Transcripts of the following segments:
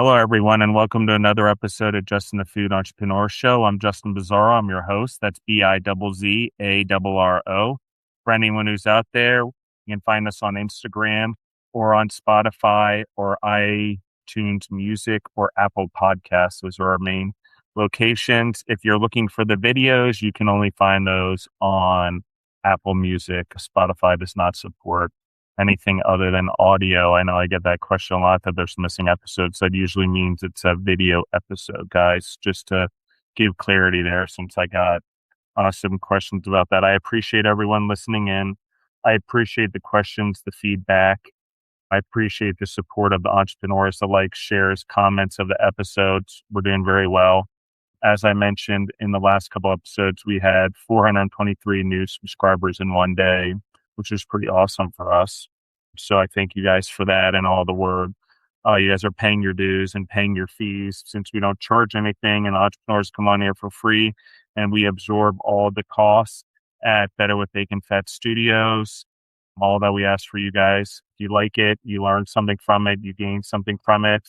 Hello, everyone, and welcome to another episode of Justin the Food Entrepreneur Show. I'm Justin Bizzarro. I'm your host. That's Bizzarro. For anyone who's out there, you can find us on Instagram or on Spotify or iTunes Music or Apple Podcasts. Those are our main locations. If you're looking for the videos, you can only find those on Apple Music. Spotify does not support anything other than audio. I know I get that question a lot that there's missing episodes. That usually means it's a video episode, guys, just to give clarity there since I got some questions about that. I appreciate everyone listening in. I appreciate the questions, the feedback. I appreciate the support of the entrepreneurs, the likes, shares, comments of the episodes. We're doing very well. As I mentioned in the last couple episodes, we had 423 new subscribers in one day, which is pretty awesome for us. So I thank you guys for that and all the word. You guys are paying your dues and paying your fees since we don't charge anything and entrepreneurs come on here for free and we absorb all the costs at Better with Bacon Fat Studios. All that we ask for you guys. If you like it, you learn something from it, you gain something from it,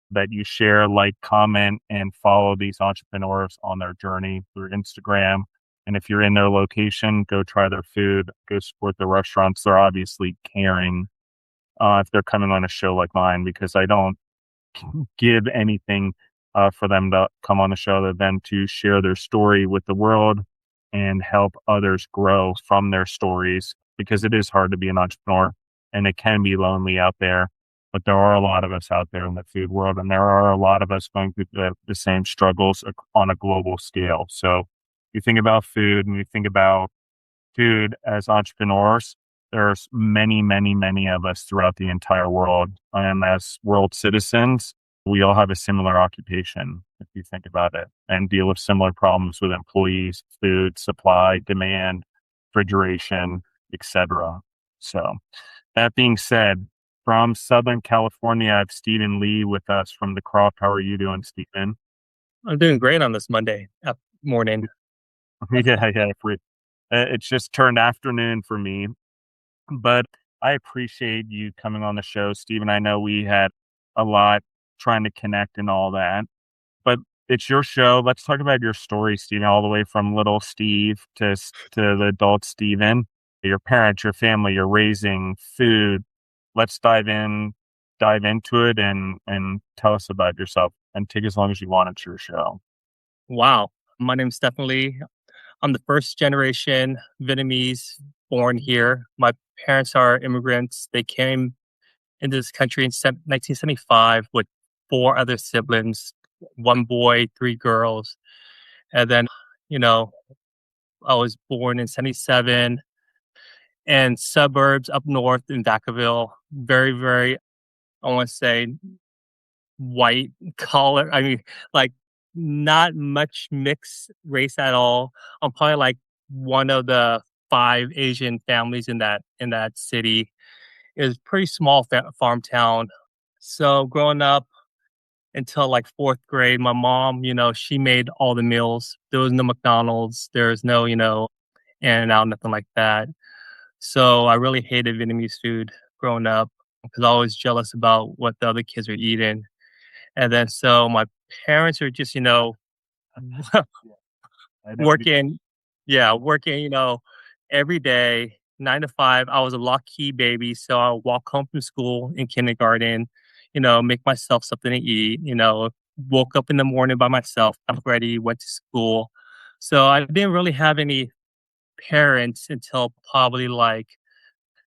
that you share, like, comment, and follow these entrepreneurs on their journey through Instagram. And if you're in their location, go try their food, go support their restaurants. They're obviously caring if they're coming on a show like mine, because I don't give anything for them to come on the show other than to share their story with the world and help others grow from their stories, because it is hard to be an entrepreneur and it can be lonely out there. But there are a lot of us out there in the food world, and there are a lot of us going through the same struggles on a global scale. So you think about food and you think about food as entrepreneurs, there's many, many, many of us throughout the entire world. And as world citizens, we all have a similar occupation, if you think about it, and deal with similar problems with employees, food, supply, demand, refrigeration, etc. So that being said, from Southern California, I have Stephen Lee with us from the Kroft. How are you doing, Stephen? I'm doing great on this Monday morning. Yeah. It's just turned afternoon for me, but I appreciate you coming on the show, Stephen. I know we had a lot trying to connect and all that, but it's your show. Let's talk about your story, Stephen, all the way from little Steve to the adult Stephen, your parents, your family, your raising, food. Let's dive into it and tell us about yourself and take as long as you want. It's your show. Wow. My name's Stephen Lee. I'm the first generation Vietnamese born here. My parents are immigrants. They came into this country in 1975 with four other siblings, one boy, three girls. And then, you know, I was born in 77 and suburbs up north in Vacaville. Very, very, I want to say, white collar. I mean, like not much mixed race at all. I'm probably like one of the five Asian families in that city. It was a pretty small farm town. So growing up until like fourth grade, my mom, she made all the meals. There was no McDonald's. There was no, In-N-Out, nothing like that. So I really hated Vietnamese food growing up because I was jealous about what the other kids were eating. And then so my parents are just, I know. working, yeah, working, every day, 9 to 5. I was a lock-key baby. So I walk home from school in kindergarten, make myself something to eat, woke up in the morning by myself, got ready, went to school. So I didn't really have any parents until probably like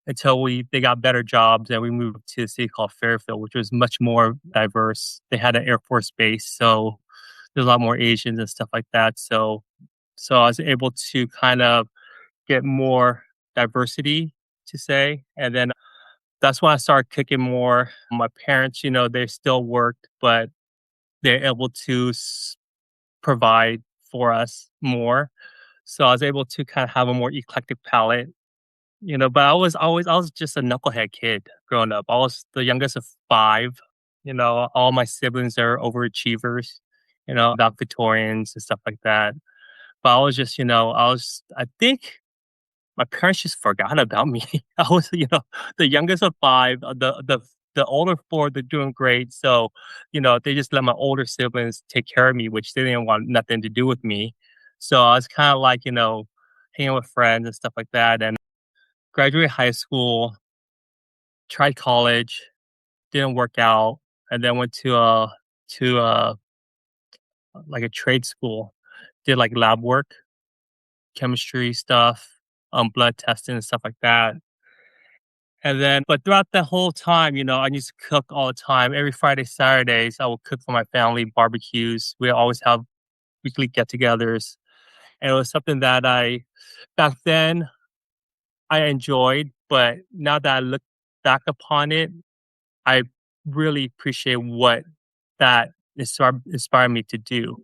until they got better jobs and we moved to a city called Fairfield, which was much more diverse. They had an Air Force base, so there's a lot more Asians and stuff like that. So I was able to kind of get more diversity to say, and then that's when I started cooking more. My parents, they still worked, but they're able to provide for us more. So I was able to kind of have a more eclectic palate. But I was just a knucklehead kid growing up. I was the youngest of five. All my siblings are overachievers, valedictorians and stuff like that. But I was just, I think my parents just forgot about me. I was, the youngest of five, the the older four, they're doing great. So, they just let my older siblings take care of me, which they didn't want nothing to do with me. So I was kind of like, hanging with friends and stuff like that. And graduated high school, tried college, didn't work out, and then went to like a trade school, did like lab work, chemistry stuff, blood testing and stuff like that. And then, but throughout the whole time, I used to cook all the time. Every Friday, Saturdays, I would cook for my family, barbecues. We always have weekly get-togethers, and it was something that back then, I enjoyed. But now that I look back upon it, I really appreciate what that inspired me to do,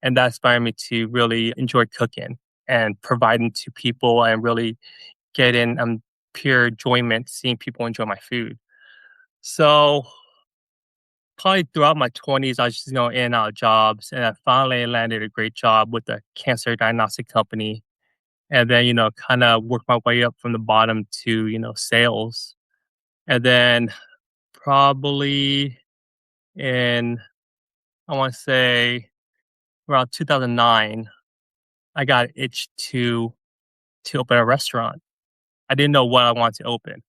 and that inspired me to really enjoy cooking and providing to people and really getting pure enjoyment seeing people enjoy my food. So probably throughout my 20s, I was just in and out of jobs, and I finally landed a great job with a cancer diagnostic company, and then kind of worked my way up from the bottom to sales, and then probably in I want to say around 2009, I got itched to open a restaurant. I didn't know what I wanted to open,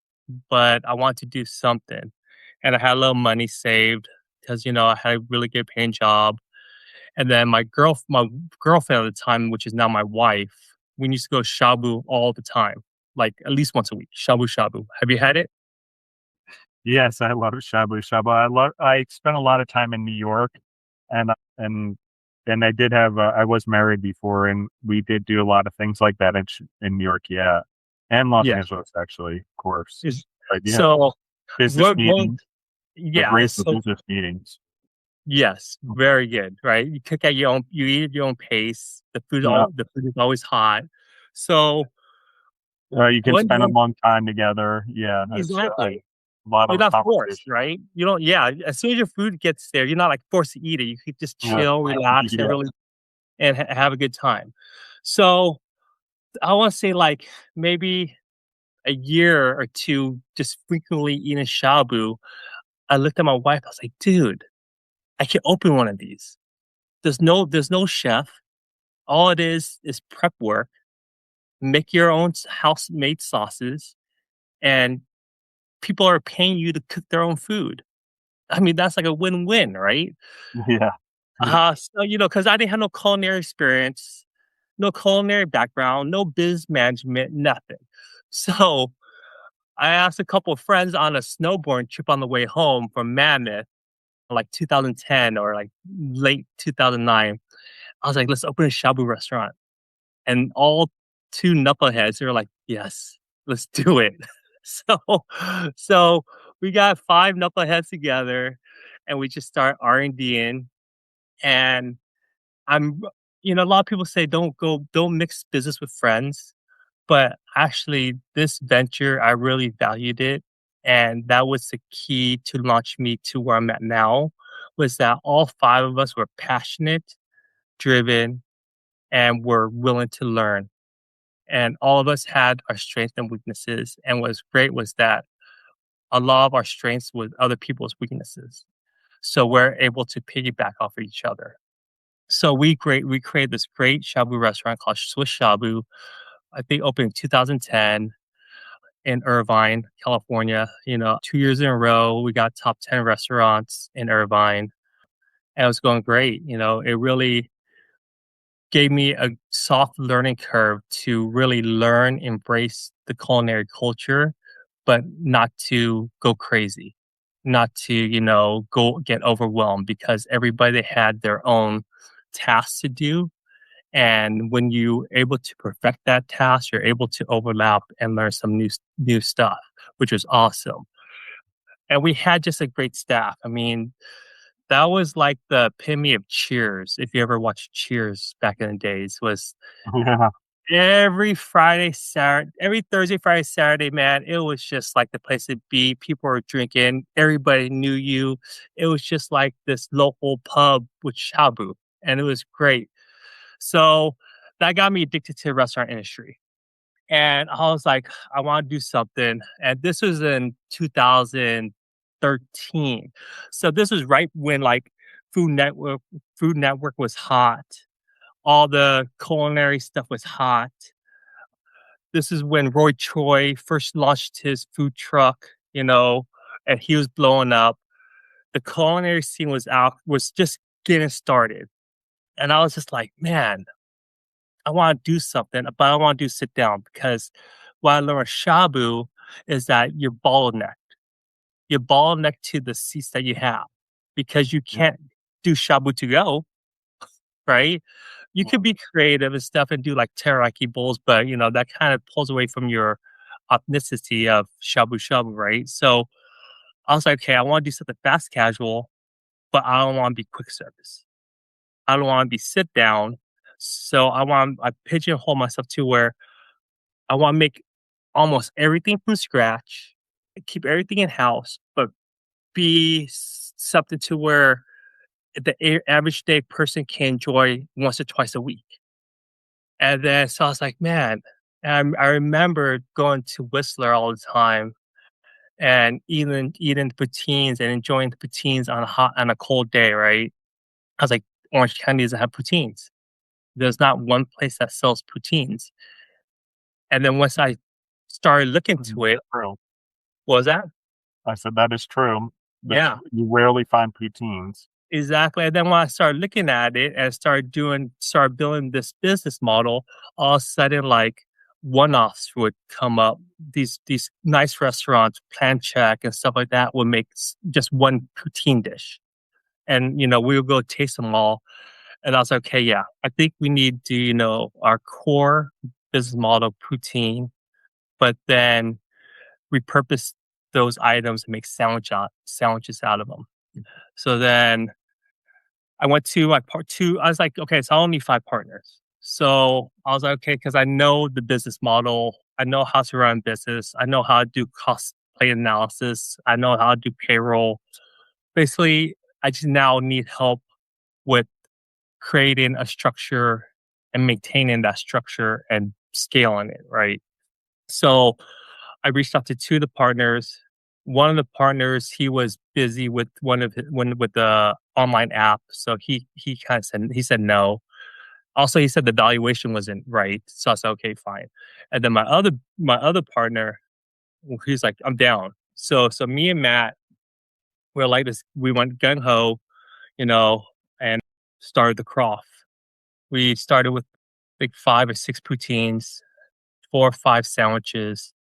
but I wanted to do something. And I had a little money saved because, I had a really good paying job. And then my girlfriend at the time, which is now my wife, we used to go Shabu all the time, like at least once a week. Shabu Shabu. Have you had it? Yes, I love Shabu Shabu. I spent a lot of time in New York, and I did have I was married before, and we did do a lot of things like that in New York, yeah, and Los Yeah. Angeles actually, of course. Is But yeah, so business what meetings, yeah. great for So business meetings. yes, very good, right? You cook at your own you eat at your own pace. Yeah, The food is always hot. So you can spend a one long time together. Yeah, that's exactly. a lot You're of not forced, conversation. right? You don't yeah, as soon as your food gets there, you're not, like, forced to eat it. You could just Yeah, chill, relax, and yeah, really and have a good time. So, I wanna say, like, maybe a year or 2 just frequently eating shabu, I looked at my wife, I was like, "Dude, I can open one of these." There's no chef. All it is prep work. Make your own house-made sauces, and people are paying you to cook their own food. I mean, that's like a win-win, right? yeah. So, because I didn't have no culinary experience, no culinary background, no biz management, nothing. So I asked a couple of friends on a snowboarding trip on the way home from Mammoth, like 2010 or like late 2009. I was like, let's open a shabu restaurant. And all two knuckleheads are like, yes, let's do it. So, so we got five knuckleheads together and we just start R&D in. And I'm, a lot of people say don't mix business with friends. But actually, this venture, I really valued it. And that was the key to launch me to where I'm at now, was that all five of us were passionate, driven, and were willing to learn. And all of us had our strengths and weaknesses. And what's great was that a lot of our strengths was other people's weaknesses. So we're able to piggyback off of each other. So we created this great shabu restaurant called Swiss Shabu. I think opened in 2010 in Irvine, California. 2 years in a row, we got top 10 restaurants in Irvine, and it was going great. It really gave me a soft learning curve to really learn, embrace the culinary culture, but not to go crazy, not to, go get overwhelmed because everybody had their own tasks to do. And when you able to perfect that task, you're able to overlap and learn some new stuff, which was awesome. And we had just a great staff. I mean, that was like the epitome of Cheers. If you ever watched Cheers back in the days, was every Thursday, Friday, Saturday, man, it was just like the place to be. People were drinking, everybody knew you. It was just like this local pub with shabu, and it was great. So that got me addicted to the restaurant industry. And I was like, I want to do something. And this was in 2010, 2013. So this was right when like Food Network Food Network was hot. All the culinary stuff was hot. This is when Roy Choi first launched his food truck, and he was blowing up. The culinary scene was just getting started. And I was just like, man, I want to do something, but I don't want to do sit down because what I learned with Shabu is that you're bottlenecked. You're bottlenecked to the seats that you have because you can't do Shabu to go, right? You could be creative and stuff and do like teriyaki bowls, but that kind of pulls away from your authenticity of Shabu Shabu, right? So I was like, okay, I want to do something fast casual, but I don't want to be quick service. I don't want to be sit down. So I pigeonhole myself to where I want to make almost everything from scratch, keep everything in house, but be something to where the average day person can enjoy once or twice a week. And then so I was like, man, and I remember going to Whistler all the time and eating the poutines and enjoying the poutines on a cold day, right? I was like, Orange County doesn't have poutines. There's not one place that sells poutines. And then once I started looking to it, True. what was that? I said that is true. Yeah, You rarely find poutines. exactly. And then when I started looking at it and started building this business model, all of a sudden like one-offs would come up. These nice restaurants, Plan Check and stuff like that would make just one poutine dish. And we would go taste them all. And I was like, okay, yeah, I think we need to, our core business model, poutine, but then repurpose those items and make sandwiches out of them. So then I went to my part two. I was like, okay, so I only need 5 partners. So I was like, okay, because I know the business model. I know how to run business. I know how to do cost play analysis. I know how to do payroll. Basically, I just now need help with creating a structure and maintaining that structure and scaling it, right? So I reached out to 2 of the partners. One of the partners, he was busy with with the online app, so he kind of said no. Also, he said the valuation wasn't right, so I said okay, fine. And then my other partner, he's like, I'm down. So me and Matt, we're like this. We went gung ho, and started the Kroft. We started with like 5 or 6 poutines, 4 or 5 sandwiches,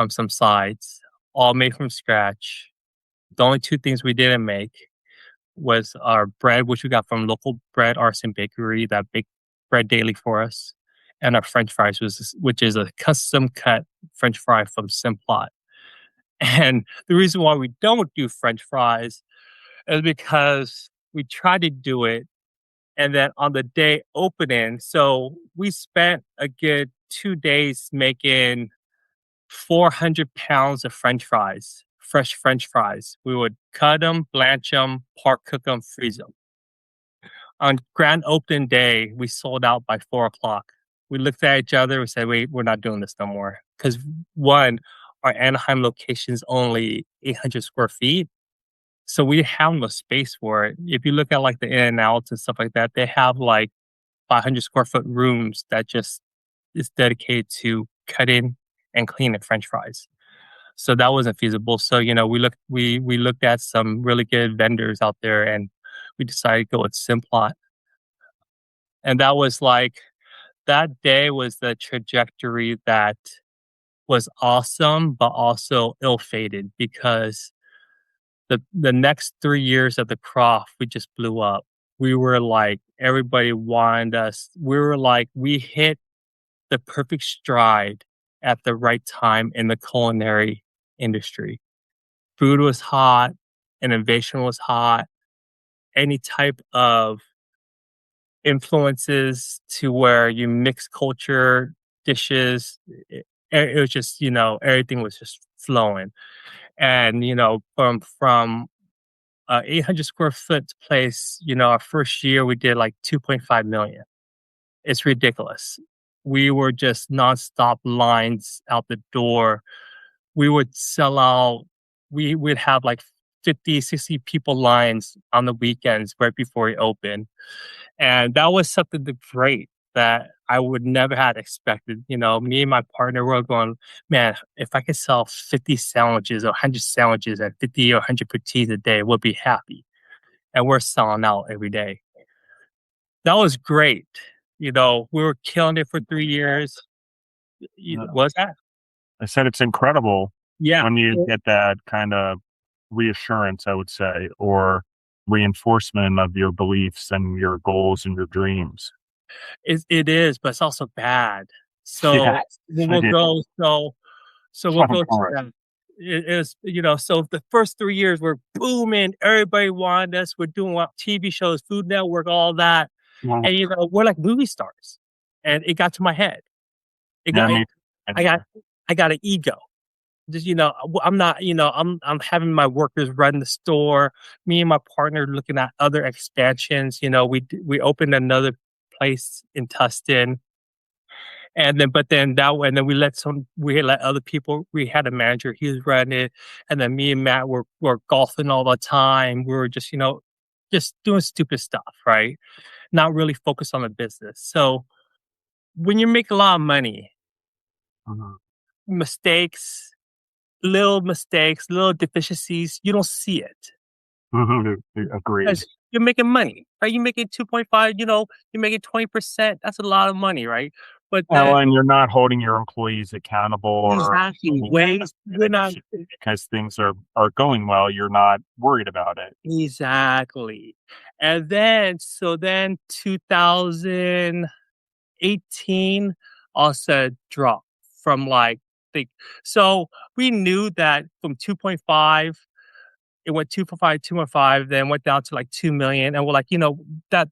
some sides, all made from scratch. The only 2 things we didn't make was our bread, which we got from local bread artisan bakery that baked bread daily for us, and our French fries, which is a custom cut French fry from Simplot. And the reason why we don't do French fries is because we tried to do it, and then on the day opening, so we spent a good 2 days making 400 pounds of French fries, fresh French fries. We would cut them, blanch them, park cook them, freeze them. On grand opening day, we sold out by 4 o'clock. We looked at each other and said, wait, we're not doing this no more. Because one, our Anaheim location is only 800 square feet. So we have no space for it. If you look at like the in and outs and stuff like that, they have like 500 square foot rooms that just is dedicated to cutting and cleaning French fries. So that wasn't feasible. So, we looked at some really good vendors out there and we decided to go with Simplot. And that was like that day was the trajectory that was awesome, but also ill-fated because the next 3 years of the Kroft, we just blew up. We were like, everybody wanted us. We were like, we hit the perfect stride at the right time in the culinary industry. Food was hot, innovation was hot. Any type of influences to where you mix culture dishes, it was just everything was just flowing. And from 800 square foot place, our first year we did like 2.5 million. It's ridiculous. We were just nonstop lines out the door. We would sell out we would have like 50, 60 people lines on the weekends right before it opened. And that was something great that I would never had expected. You know, me and my partner were going, man, if I could sell 50 sandwiches or 100 sandwiches at 50 or 100 poutines a day, we'll be happy. And we're selling out every day. That was great. You know, we were killing it for 3 years. Was that? I said it's incredible Yeah. when you get that kind of reassurance, I would say, or reinforcement of your beliefs and your goals and your dreams. It is, but it's also bad. So Yes, we'll I we'll did. go so we'll Of go to course. that. It is, you know, so the first 3 years were booming, everybody wanted us, we're doing what TV shows, Food Network, all that, Yeah, and, you know, we're like movie stars, and it got to my head. It yeah, got me. I got I got an ego. Just, you know, I'm not, you know, I'm having my workers run the store. Me and my partner looking at other expansions. You know, we opened another place in Tustin, and then but then that and then we let other people. We had a manager, he was running it, and then me and Matt were golfing all the time. We were just, you know, just doing stupid stuff, right? Not really focused on the business. So when you make a lot of money, Mhm. mistakes, little deficiencies, you don't see it. Agreed. 'Cause you're making money, right? You're making 2.5, you know, you're making 20%. That's a lot of money, right? But Well, then and you're not holding your employees accountable or exactly, wait, we're not because things are going well, you're not worried about it. exactly. And then so then 2018 also dropped from like the so we knew that from 2.5 it went 2.5, 2.5, then went down to like 2 million. And we're like, you know, that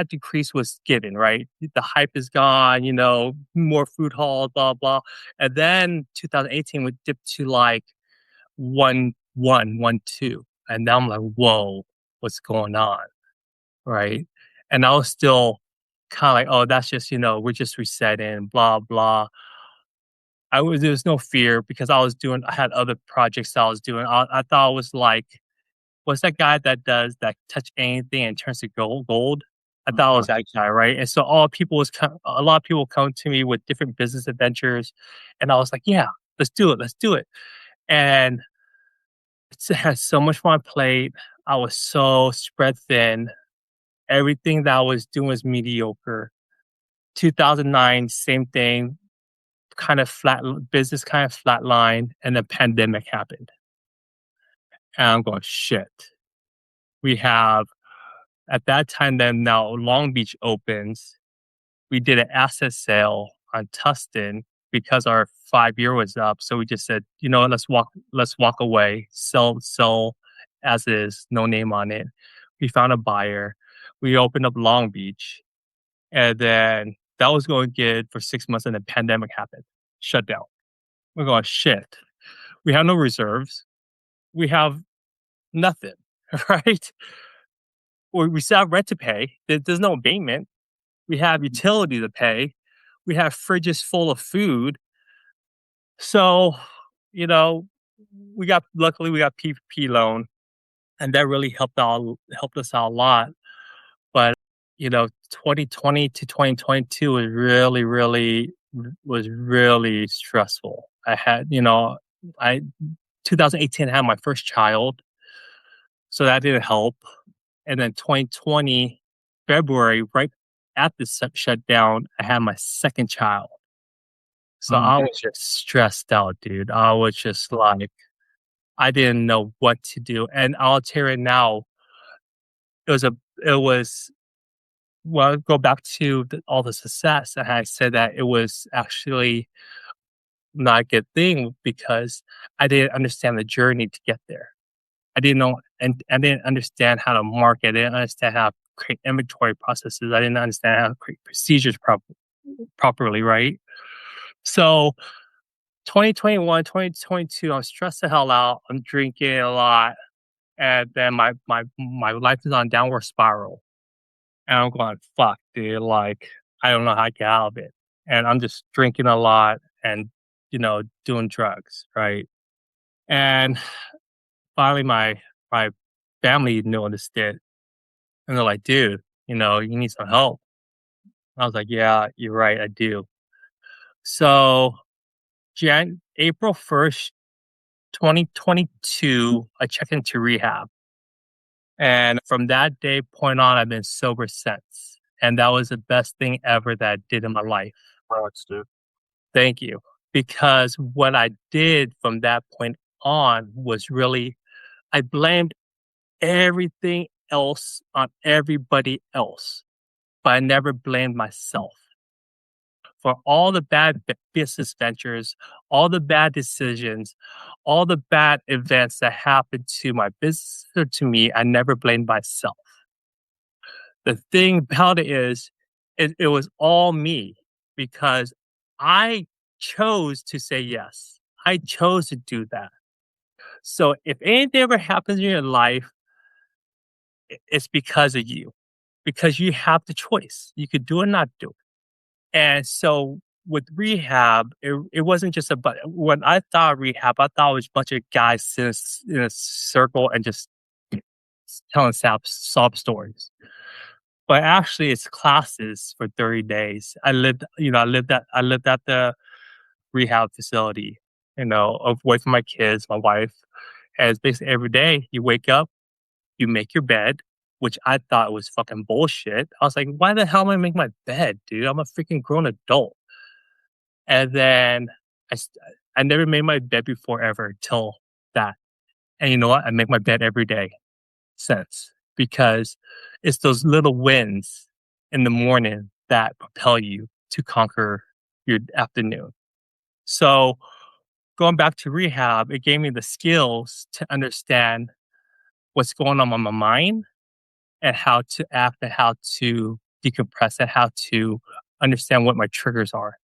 decrease was given, right? The hype is gone, you know, more food halls, blah, blah. And then 2018 would dip to like 1.1, 1.2. And now I'm like, whoa, what's going on? Right. And I was still kind of like, oh, that's just, you know, we're just resetting, blah, blah. There was no fear because I had other projects I was doing. I thought it was like, what's that guy that does that touch anything and turns to gold? I thought it was that guy, right? And so a lot of people come to me with different business adventures, and I was like, yeah, let's do it. And it had so much on my plate. I was so spread thin. Everything that I was doing was mediocre. 2009, same thing, kind of flat business, kind of flatline, and the pandemic happened. And I'm going, shit. We have At that time, then now Long Beach opens. We did an asset sale on Tustin because our 5 year was up. So we just said, you know, let's walk away, sell as is, no name on it. We found a buyer. We opened up Long Beach, and then that was going good for 6 months, and the pandemic happened, shut down. We're going, shit. We have no reserves. We have nothing, right? We still have rent to pay. There's no abatement. We have utility to pay. We have fridges full of food. So, you know, luckily we got PPP loan, and that really helped us out a lot. But, you know, 2020 to 2022 was really stressful. I 2018 I had my first child, so that didn't help. And then 2020 February, right at the shutdown, I had my second child. So Mm. I was just stressed out, dude. I was just like, I didn't know what to do. And I'll tell you now, it was, well, go back to all the success. And I said that it was actually not a good thing because I didn't understand the journey to get there. I didn't know, and I didn't understand how to market. I didn't understand how to create inventory processes. I didn't understand how to create procedures properly, right? So 2021, 2022, I'm stressed the hell out. I'm drinking a lot. And then my life is on downward spiral. And I'm going, fuck, dude, like, I don't know how to get out of it. And I'm just drinking a lot and, you know, doing drugs, right? And finally my family noticed it, and they're like, "Dude, you need some help." I was like, "Yeah, you're right, I do." So April 1st, 2022, I checked into rehab, and from that day point on, I've been sober since, and that was the best thing ever that I did in my life. Congrats, dude. Thank you. Because what I did from that point on was really I blamed everything else on everybody else, but I never blamed myself for all the bad business ventures, all the bad decisions, all the bad events that happened to my business or to me. I never blamed myself. The thing about it is, it was all me because I chose to say yes. I chose to do that. So if anything ever happens in your life, it's because of you, because you have the choice. You could do it or not do it. And so with rehab, it wasn't just about when I thought of rehab, I thought it was a bunch of guys sitting in a circle and just telling sob stories. But actually, it's classes for 30 days. I lived at the rehab facility, away from my kids, my wife. And it's basically every day you wake up, you make your bed, which I thought was fucking bullshit. I was like, why the hell am I make my bed, dude? I'm a freaking grown adult. And then I, st- I never made my bed before ever till that. And you know what? I make my bed every day since because it's those little wins in the morning that propel you to conquer your afternoon. So going back to rehab, it gave me the skills to understand what's going on my mind and how to act and how to decompress and how to understand what my triggers are.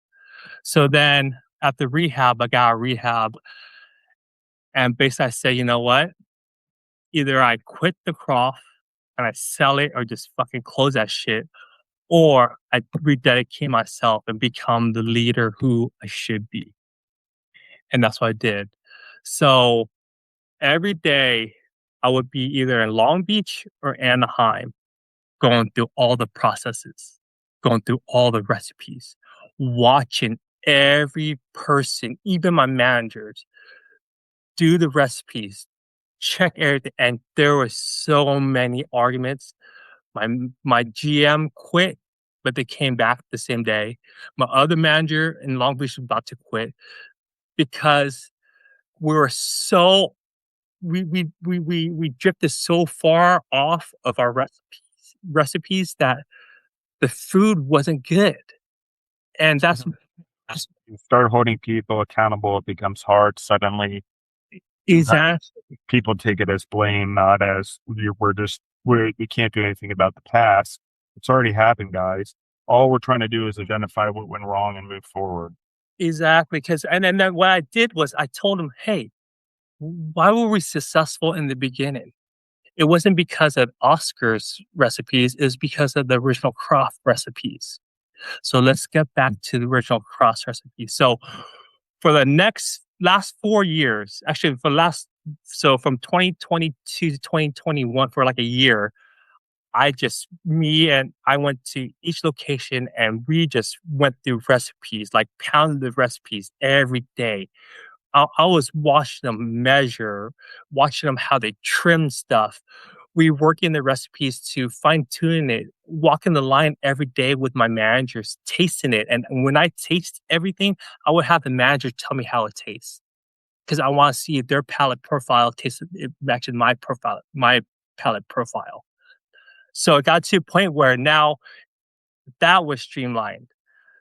So then after rehab, I got a rehab and basically I say, you know what? Either I quit the Kroft and I sell it or just fucking close that shit, or I rededicate myself and become the leader who I should be. And that's what I did. So every day I would be either in Long Beach or Anaheim going through all the processes, going through all the recipes, watching every person, even my managers, do the recipes, check everything. And there were so many arguments. My GM quit, but they came back the same day. My other manager in Long Beach was about to quit because we were so we drifted so far off of our recipes that the food wasn't good. And that's You start holding people accountable, it becomes hard. Suddenly, exactly people take it as blame, not as we can't do anything about the past. It's already happened, guys. All we're trying to do is identify what went wrong and move forward. exactly because and then what I did was I told him, hey, why were we successful in the beginning? It wasn't because of Oscar's recipes, it's because of the original Kroft recipes. So let's get back to the original Kroft recipe. So for the last 4 years, actually so from 2022 to 2021 for like a year, I went to each location and we just went through recipes, like pounded the recipes every day. I was watching them measure, watching them how they trim stuff. We working the recipes to fine tune it, walking the line every day with my managers, tasting it. And when I taste everything, I would have the manager tell me how it tastes because I want to see if their palate profile tastes it matches my palate profile. So it got to a point where now that was streamlined.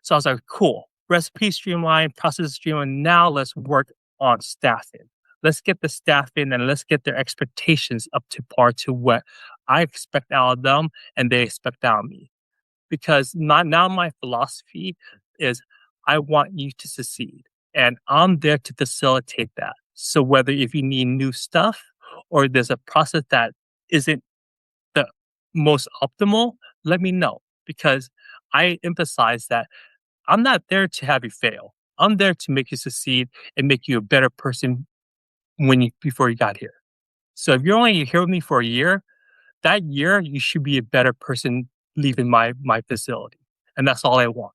So I was like, cool, recipe streamlined, process streamlined. Now let's work on staffing. Let's get the staff in and let's get their expectations up to par to what I expect out of them and they expect out of me. Because not now my philosophy is I want you to succeed and I'm there to facilitate that. So whether if you need new stuff or there's a process that isn't the most optimal, let me know because I emphasize that I'm not there to have you fail. I'm there to make you succeed and make you a better person before you got here. So if you're only here with me for a year, that year you should be a better person leaving my facility. And that's all I want.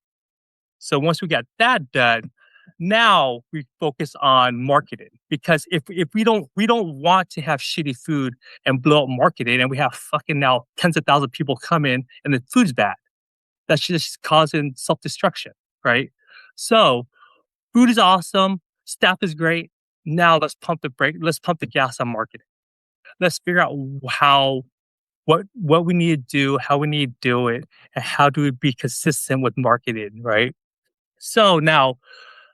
So once we got that done, now we focus on marketing because if we don't want to have shitty food and blow up marketing and we have fucking now tens of thousands of people come in and the food's bad. That's just causing self-destruction, right? So food is awesome, staff is great. Now let's pump the gas on marketing. Let's figure out how what we need to do, how we need to do it, and how do we be consistent with marketing, right? So now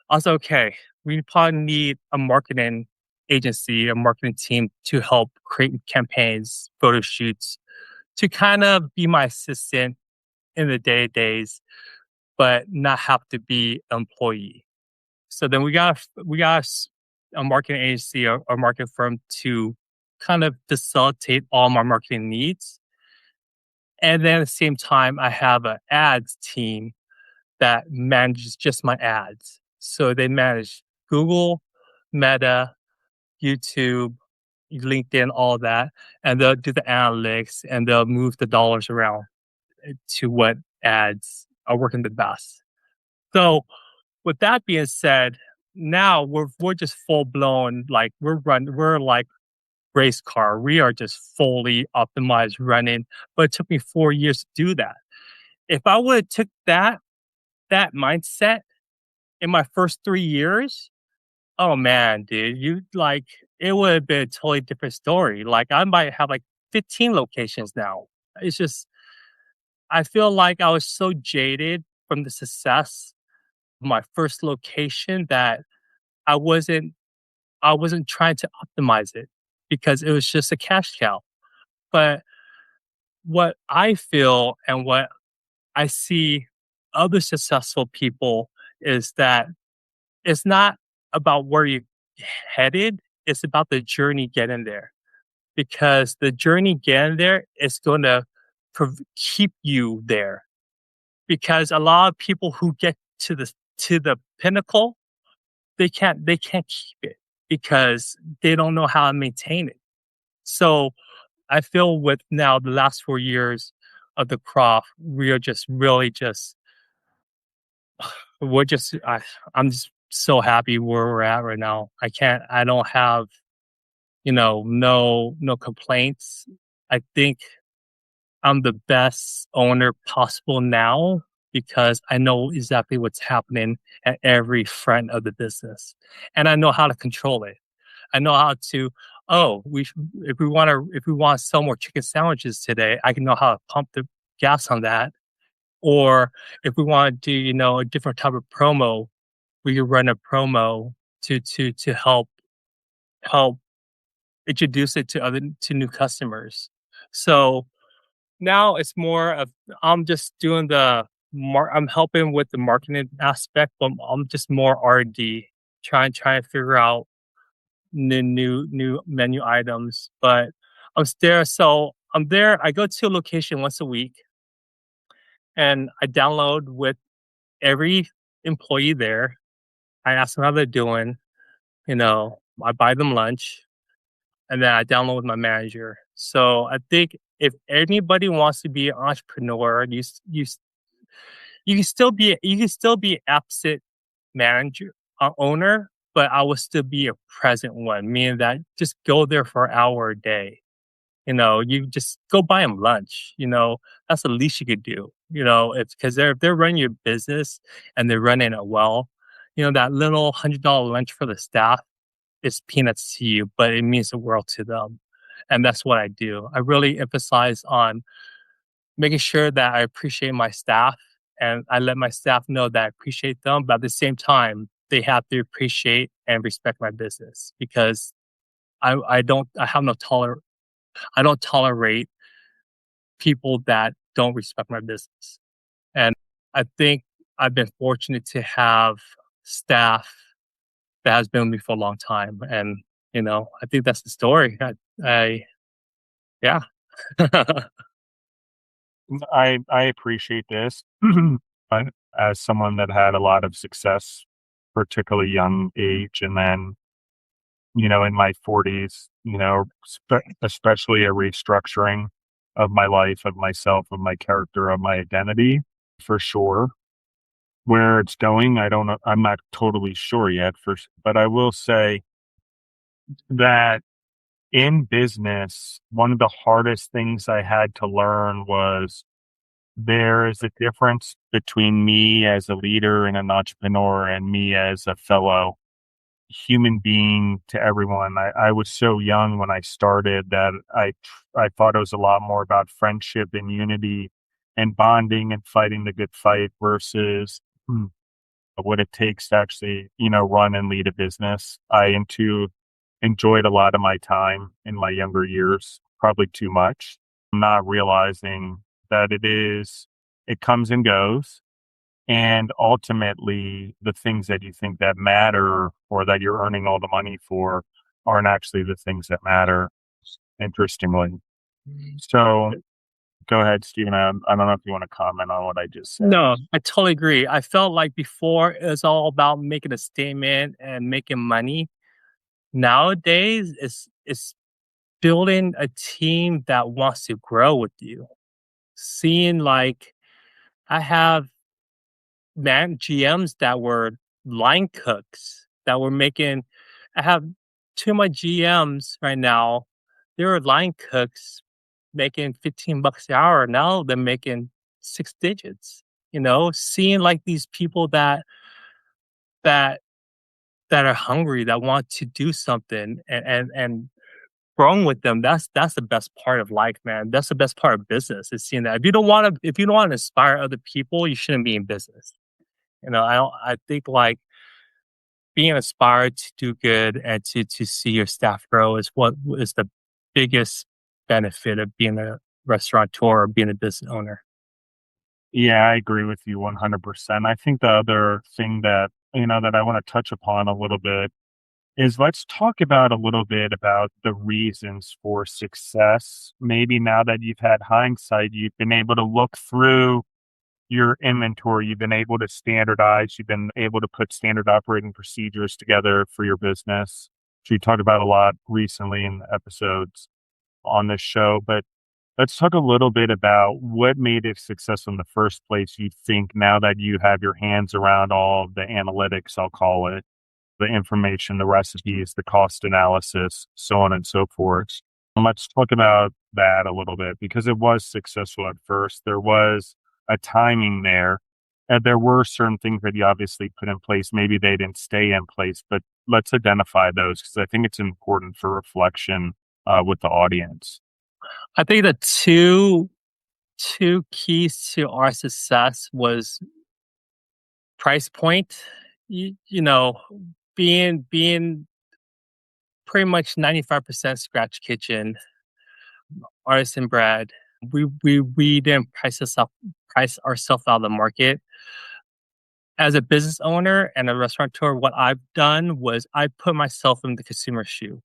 I was okay. We probably need a marketing agency, a marketing team to help create campaigns, photo shoots, to kind of be my assistant in the day days, but not have to be an employee. So then we got a marketing agency or marketing firm to kind of facilitate all my marketing needs. And then at the same time, I have an ads team that manages just my ads. So they manage Google, Meta, YouTube, LinkedIn, all that, and they'll do the analytics and they'll move the dollars around to what ads are working the best. So with that being said, now we're just full blown like we're like race car. We are just fully optimized running. But it took me 4 years to do that. If I would have took that mindset in my first 3 years, oh man, dude, you like it would have been a totally different story. Like I might have like 15 locations now. It's just I feel like I was so jaded from the success of my first location that I wasn't I wasn't trying to optimize it because it was just a cash cow. But what I feel and what I see other successful people is that it's not about where you headed, it's about the journey getting there. Because the journey getting there is going to keep you there. Because a lot of people who get to the pinnacle, they can't keep it because they don't know how to maintain it. So I feel with now the last 4 years of the Kroft, we are just really just we're just I'm just so happy where we're at right now. I don't have, no complaints. I think I'm the best owner possible now because I know exactly what's happening at every front of the business. And I know how to control it. I know how to, oh, if we want to sell more chicken sandwiches today, I can know how to pump the gas on that. Or if we want to do, a different type of promo, we could run a promo to help introduce it to new customers. So now it's more of I'm just doing I'm helping with the marketing aspect, but I'm just more R&D, trying to figure out new menu items. But I'm there, so I'm there. I go to a location once a week, and I download with every employee there. I ask them how they're doing. I buy them lunch, and then I download with my manager. So I think if anybody wants to be an entrepreneur, you can still be absent manager owner, but I will still be a present one, meaning that just go there for an hour a day. You just go buy them lunch. That's the least you could do. It's because if they're running your business and they're running it well, that little $100 lunch for the staff is peanuts to you, but it means the world to them. And that's what I do. I really emphasize on making sure that I appreciate my staff and I let my staff know that I appreciate them, but at the same time, they have to appreciate and respect my business because I don't tolerate people that don't respect my business. And I think I've been fortunate to have staff that has been with me for a long time. And, I think that's the story. Yeah. I appreciate this. But as someone that had a lot of success, particularly young age, and then, in my 40s, especially a restructuring of my life, of myself, of my character, of my identity, for sure. Where it's going, I don't know. I'm not totally sure yet. But I will say that in business, one of the hardest things I had to learn was there is a difference between me as a leader and an entrepreneur and me as a fellow human being to everyone. I was so young when I started that I thought it was a lot more about friendship and unity and bonding and fighting the good fight versus what it takes to actually, run and lead a business. Enjoyed a lot of my time in my younger years, probably too much, not realizing that it comes and goes. And ultimately, the things that you think that matter or that you're earning all the money for aren't actually the things that matter, interestingly. So go ahead, Stephen. I don't know if you want to comment on what I just said. No, I totally agree. I felt like before it was all about making a statement and making money. Nowadays, it's building a team that wants to grow with you. Seeing like I have GMs that were line cooks that were making. I have two of my GMs right now. They were line cooks making $15 an hour. Now they're making six digits. Seeing like these people that that are hungry, that want to do something and growing with them. That's the best part of life, man. That's the best part of business is seeing that. If you don't want to inspire other people, you shouldn't be in business. I think like being inspired to do good and to see your staff grow is what is the biggest benefit of being a restaurateur or being a business owner. Yeah, I agree with you 100%. I think the other thing that I want to touch upon a little bit is let's talk about a little bit about the reasons for success. Maybe now that you've had hindsight, you've been able to look through your inventory, you've been able to standardize, you've been able to put standard operating procedures together for your business, which we talked about a lot recently in the episodes on this show. But let's talk a little bit about what made it successful in the first place, you think, now that you have your hands around all of the analytics, I'll call it, the information, the recipes, the cost analysis, so on and so forth. And let's talk about that a little bit because it was successful at first. There was a timing there. And there were certain things that you obviously put in place. Maybe they didn't stay in place, but let's identify those because I think it's important for reflection with the audience. I think the two keys to our success was price point. You know, being pretty much 95% scratch kitchen, artisan bread. We didn't price ourselves out of the market. As a business owner and a restaurateur, what I've done was I put myself in the consumer's shoe.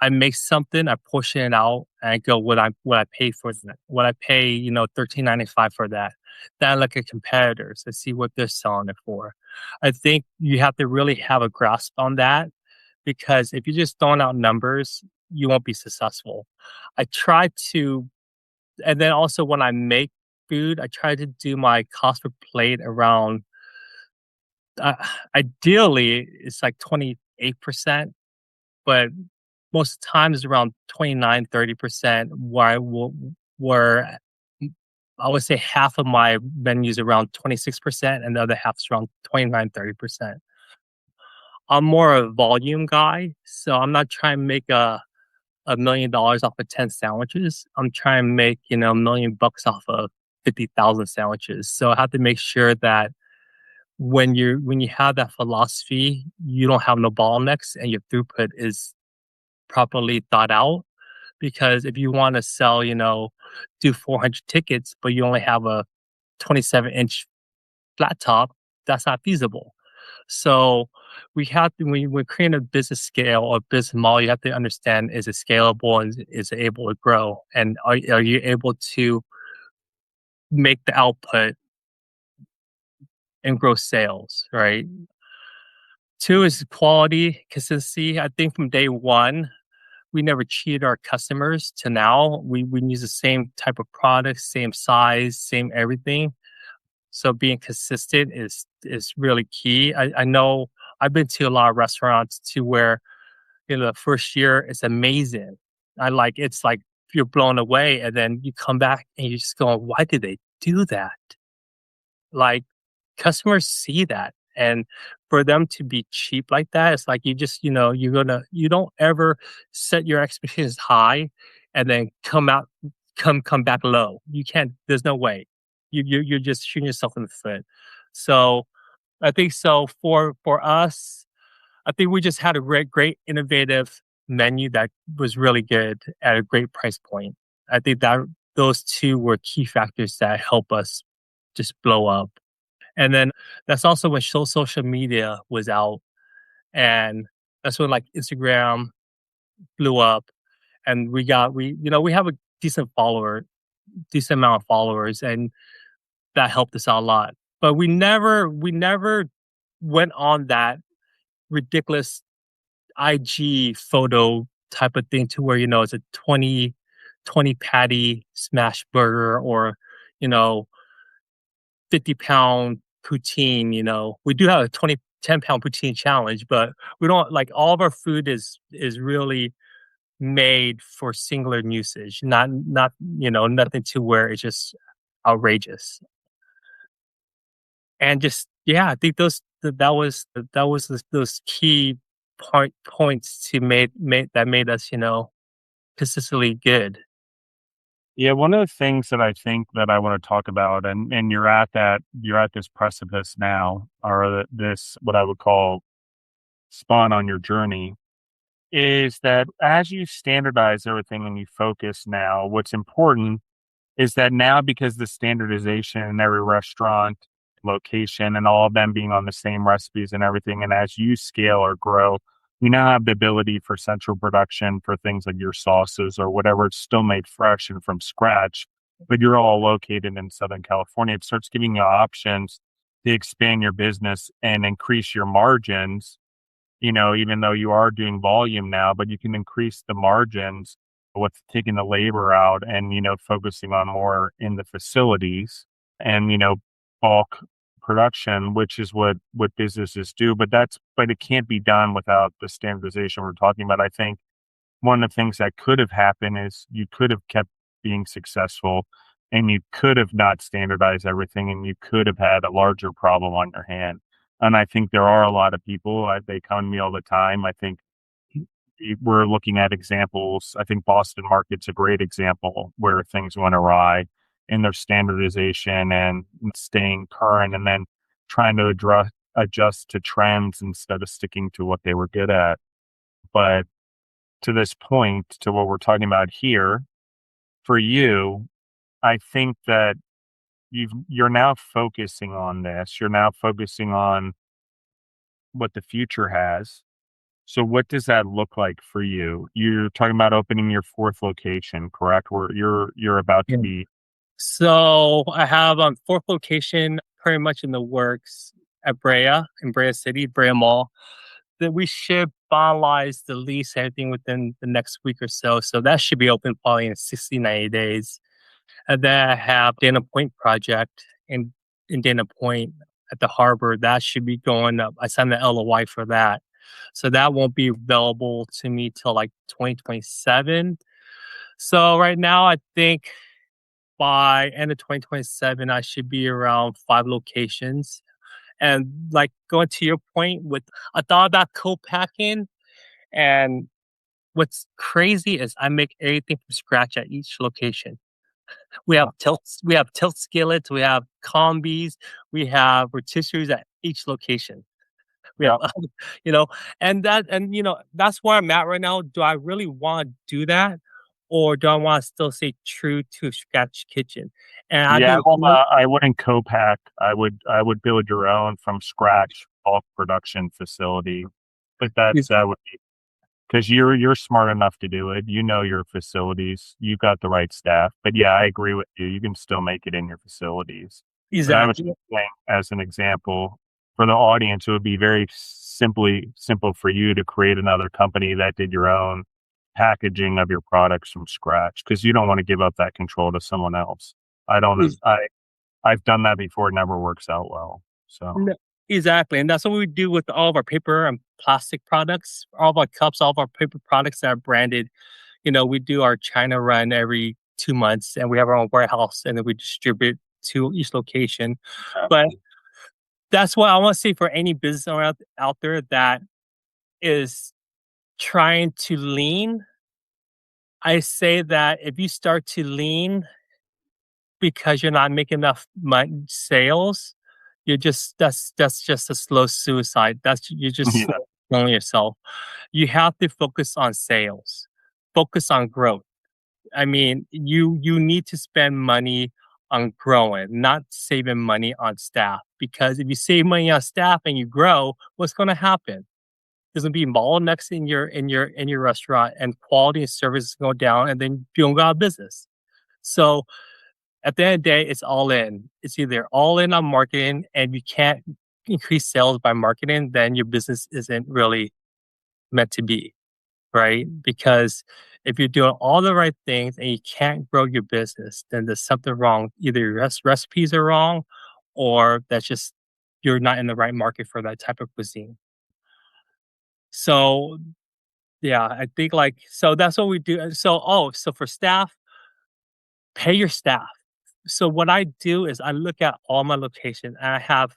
I make something, I portion it out, and I go what I pay for that. What I pay, $13.95 for that. Then I look at competitors and see what they're selling it for. I think you have to really have a grasp on that because if you're just throwing out numbers, you won't be successful. I try to, and then also when I make food, I try to do my cost per plate around. Uh, Ideally, it's like 28%, but most of the time it's around 29-30%, where I would say half of my menus around 26% and the other half is around 29-30%. I'm more a volume guy, so I'm not trying to make $1 million off of 10 sandwiches. I'm trying to make, $1 million off of 50,000 sandwiches. So I have to make sure that when you have that philosophy, you don't have no bottlenecks and your throughput is properly thought out. Because if you want to sell, do 400 tickets, but you only have a 27-inch flat top, that's not feasible. So we have to, when we're creating a business scale or business model, you have to understand, is it scalable and is it able to grow? And are you able to make the output and grow sales, right? Two is quality, consistency. I think from day one, we never cheated our customers to now. We use the same type of product, same size, same everything. So being consistent is really key. I know I've been to a lot of restaurants to where the first year it's amazing. It's like you're blown away, and then you come back and you're just going, why did they do that? Like customers see that. And for them to be cheap like that, it's like you just, you don't ever set your expectations high and then come back low. You can't, there's no way. You're just shooting yourself in the foot. So I think so for us, I think we just had a great innovative menu that was really good at a great price point. I think that those two were key factors that help us just blow up. And then that's also when social media was out, and that's when like Instagram blew up, and we have a decent amount of followers, and that helped us out a lot. But we never went on that ridiculous IG photo type of thing to where it's a 20 patty smash burger, or you know 50-pound poutine. We do have a 10-pound poutine challenge, but we don't like all of our food is really made for singular usage, not nothing to where it's just outrageous. And just yeah, I think those key points to made us consistently good. Yeah, one of the things that I think that I want to talk about, and you're at this precipice now, or this what I would call spawn on your journey, is that as you standardize everything and you focus now, what's important is that now, because the standardization in every restaurant location and all of them being on the same recipes and everything, and as you scale or grow, you now have the ability for central production for things like your sauces or whatever. It's still made fresh and from scratch, but you're all located in Southern California. It starts giving you options to expand your business and increase your margins, even though you are doing volume now, but you can increase the margins with taking the labor out and, focusing on more in the facilities and, bulk production, which is what businesses do. But it can't be done without the standardization we're talking about. I think one of the things that could have happened is you could have kept being successful and you could have not standardized everything and you could have had a larger problem on your hand. And I think there are a lot of people, they come to me all the time. I think we're looking at examples. I think Boston market's a great example where things went awry in their standardization and staying current, and then trying to adjust to trends instead of sticking to what they were good at. But to this point, to what we're talking about here, for you, I think that you're now focusing on this. You're now focusing on what the future has. So what does that look like for you? You're talking about opening your fourth location, correct? Where you're about to be. So I have fourth location pretty much in the works at in Brea City, Brea Mall. That we should finalize the lease, everything within the next week or so. So that should be open probably in 60, 90 days. And then I have Dana Point project in Dana Point at the harbor. That should be going up. I signed the LOI for that. So that won't be available to me till like 2027. So right now, I think by end of 2027, I should be around 5 locations. And like going to your point I thought about co-packing, and what's crazy is I make everything from scratch at each location. We have tilt skillets, we have combis, we have rotisseries at each location. We have, you know, that's where I'm at right now. Do I really want to do that? Or do I want to still stay true to scratch kitchen? And I Yeah, think, well, I wouldn't co-pack. I would build your own from scratch bulk production facility. But that would be because you're smart enough to do it. You know your facilities. You've got the right staff. But yeah, I agree with you. You can still make it in your facilities. But I was exactly. just saying, as an example, for the audience, it would be very simple for you to create another company that did your own packaging of your products from scratch because you don't want to give up that control to someone else. I don't. I've done that before. It never works out well. So No, exactly, and that's what we do with all of our paper and plastic products, all of our cups, all of our paper products that are branded. We do our China run every 2 months, and we have our own warehouse, and then we distribute to each location. But that's what I want to say for any business owner out there that is trying to lean. I say that if you start to lean because you're not making enough sales, that's just a slow suicide. You're just yeah, killing yourself. You have to focus on sales, focus on growth. I mean, you need to spend money on growing, not saving money on staff. Because if you save money on staff and you grow, what's going to happen? There's going to be bottlenecks in your restaurant, and quality and service is going down, and then you don't go out of business. So at the end of the day, it's all in. It's either all in on marketing, and you can't increase sales by marketing, then your business isn't really meant to be, right? Because if you're doing all the right things and you can't grow your business, then there's something wrong. Either your recipes are wrong, or that's just you're not in the right market for that type of cuisine. So yeah, I think so that's what we do. So for staff, pay your staff. So what I do is I look at all my locations, and I have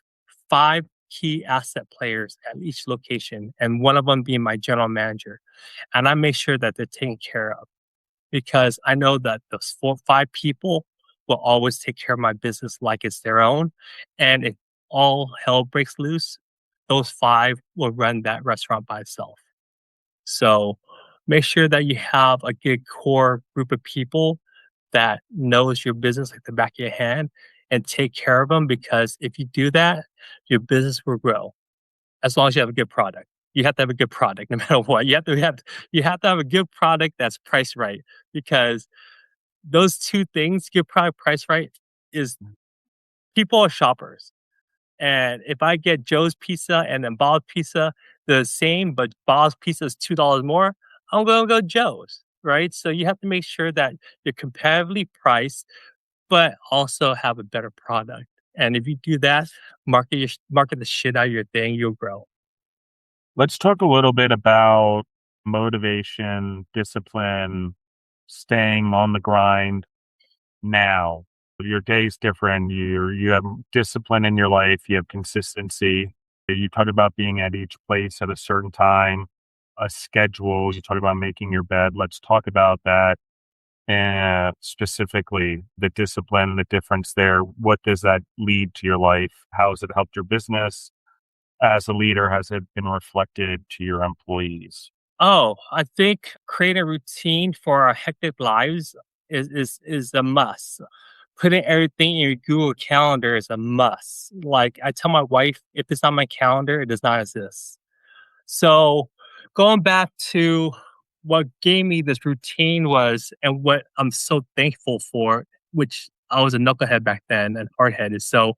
5 key asset players at each location, and one of them being my general manager. And I make sure that they're taken care of, because I know that those 5 people will always take care of my business like it's their own. And if all hell breaks loose, those 5 will run that restaurant by itself. So make sure that you have a good core group of people that knows your business like the back of your hand, and take care of them, because if you do that, your business will grow as long as you have a good product. You have to have a good product no matter what. You have to have a good product that's priced right, because those 2 things, good product, price right, is people are shoppers. And if I get Joe's Pizza and then Bob's Pizza the same, but Bob's Pizza is $2 more, I'm going to go Joe's, right? So you have to make sure that you're competitively priced, but also have a better product. And if you do that, market the shit out of your thing, you'll grow. let's talk a little bit about motivation, discipline, staying on the grind now. Your day's different. You have discipline in your life. You have consistency. You talk about being at each place at a certain time, a schedule. You talk about making your bed. Let's talk about that, and specifically the discipline, the difference there. What does that lead to your life? How has it helped your business? As a leader, has it been reflected to your employees? Oh, I think creating a routine for our hectic lives is a must. Putting everything in your Google Calendar is a must. Like I tell my wife, if it's on my calendar, it does not exist. So going back to what gave me this routine was, and what I'm so thankful for, which I was a knucklehead back then and hardheaded. So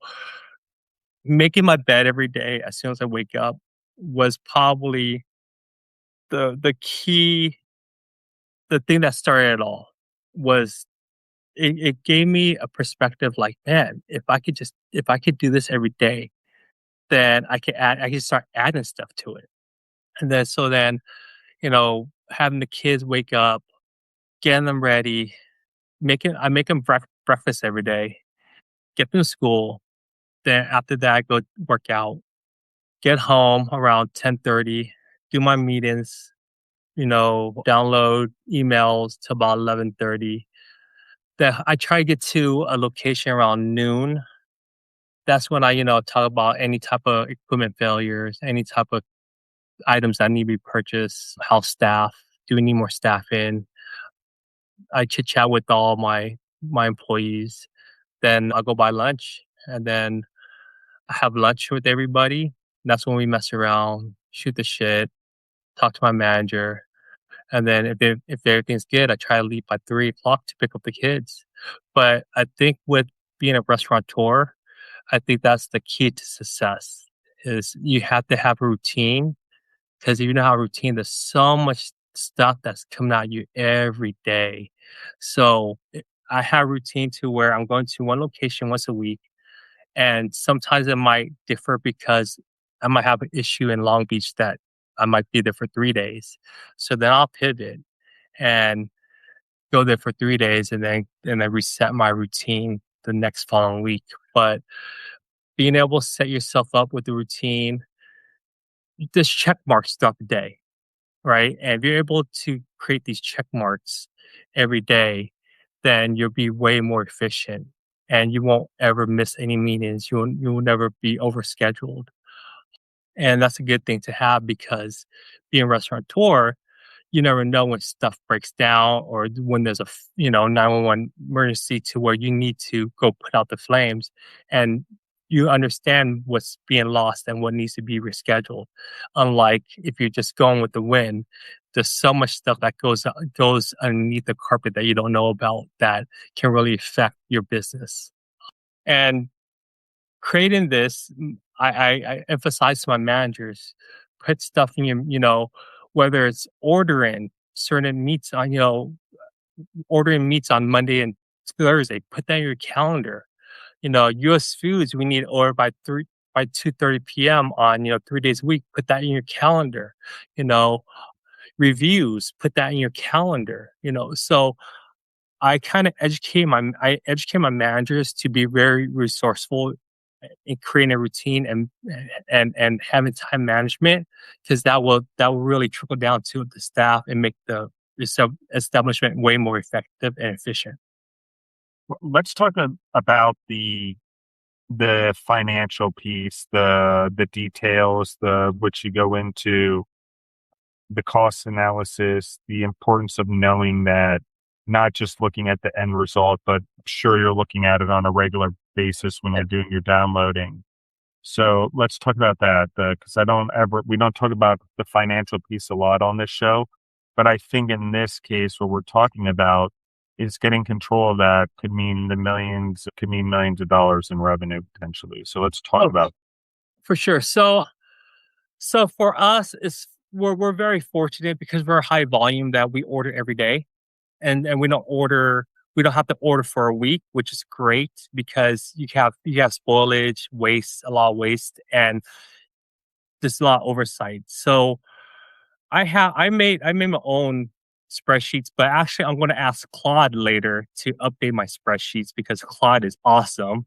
making my bed every day as soon as I wake up was probably the key, the thing that started it all. Was it gave me a perspective like, man, if I could do this every day, then I could start adding stuff to it. And then having the kids wake up, getting them ready, I make them breakfast every day, get them to school. Then after that, I go work out, get home around 10:30, do my meetings, download emails to about 11:30. Then I try to get to a location around noon. That's when I, talk about any type of equipment failures, any type of items that need to be purchased, house staff, do we need more staff in? I chit chat with all my employees. Then I'll go buy lunch, and then I have lunch with everybody. That's when we mess around, shoot the shit, talk to my manager. And then if everything's good, I try to leave by 3 o'clock to pick up the kids. But I think with being a restaurateur, I think that's the key to success, is you have to have a routine, because if you don't have a routine, there's so much stuff that's coming at you every day. So I have routine to where I'm going to one location once a week, and sometimes it might differ because I might have an issue in Long Beach that I might be there for 3 days. So then I'll pivot and go there for 3 days, and then reset my routine the next following week. But being able to set yourself up with the routine, just check marks throughout the day, right? And if you're able to create these check marks every day, then you'll be way more efficient and you won't ever miss any meetings. You will never be overscheduled. And that's a good thing to have because being a restaurateur, you never know when stuff breaks down or when there's a 911 emergency to where you need to go put out the flames, and you understand what's being lost and what needs to be rescheduled. Unlike if you're just going with the wind, there's so much stuff that goes underneath the carpet that you don't know about that can really affect your business. And creating this, I emphasize to my managers, put stuff in whether it's ordering certain meats on, ordering meats on Monday and Thursday, put that in your calendar. US foods, we need to order by 2:30 p.m. on, 3 days a week, put that in your calendar. You know, Reviews, put that in your calendar. So I educate my managers to be very resourceful in creating a routine and having time management, because that will really trickle down to the staff and make the establishment way more effective and efficient. Let's talk about the financial piece, the details, the which you go into, the cost analysis, the importance of knowing that not just looking at the end result, but sure you're looking at it on a regular basis when you're doing your downloading. So let's talk about that because we don't talk about the financial piece a lot on this show, but I think in this case, what we're talking about is getting control of that could mean could mean millions of dollars in revenue potentially. So let's talk about. For sure. So for us, we're very fortunate because we're high volume that we order every day, and we don't have to order for a week, which is great because you have spoilage, a lot of waste, and there's a lot of oversight. So I made my own spreadsheets, but actually I'm going to ask Claude later to update my spreadsheets because Claude is awesome.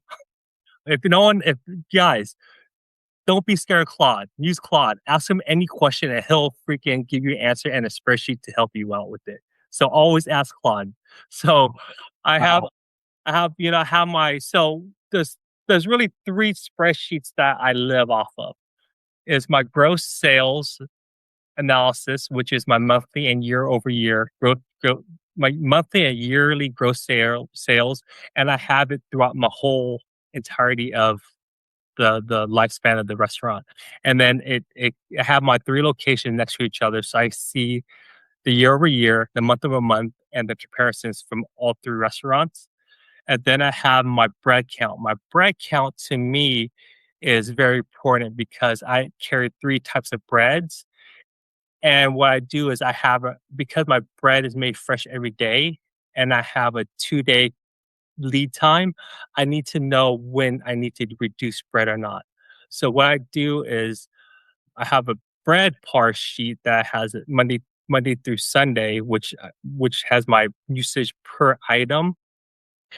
If guys, don't be scared of Claude. Use Claude. Ask him any question and he'll freaking give you an answer and a spreadsheet to help you out with it. So always ask Claude. So I have Wow. I have my so there's really three spreadsheets that I live off of. Is my gross sales analysis, which is my monthly and year over year my monthly and yearly gross sales, and I have it throughout my whole entirety of the lifespan of the restaurant. And then I have my three locations next to each other, so I see the year over year, the month over month, and the comparisons from all three restaurants. And then I have my bread count. My bread count to me is very important because I carry three types of breads. And what I do is because my bread is made fresh every day and I have a 2-day lead time, I need to know when I need to reduce bread or not. So what I do is I have a bread par sheet that has it Monday through Sunday, which has my usage per item.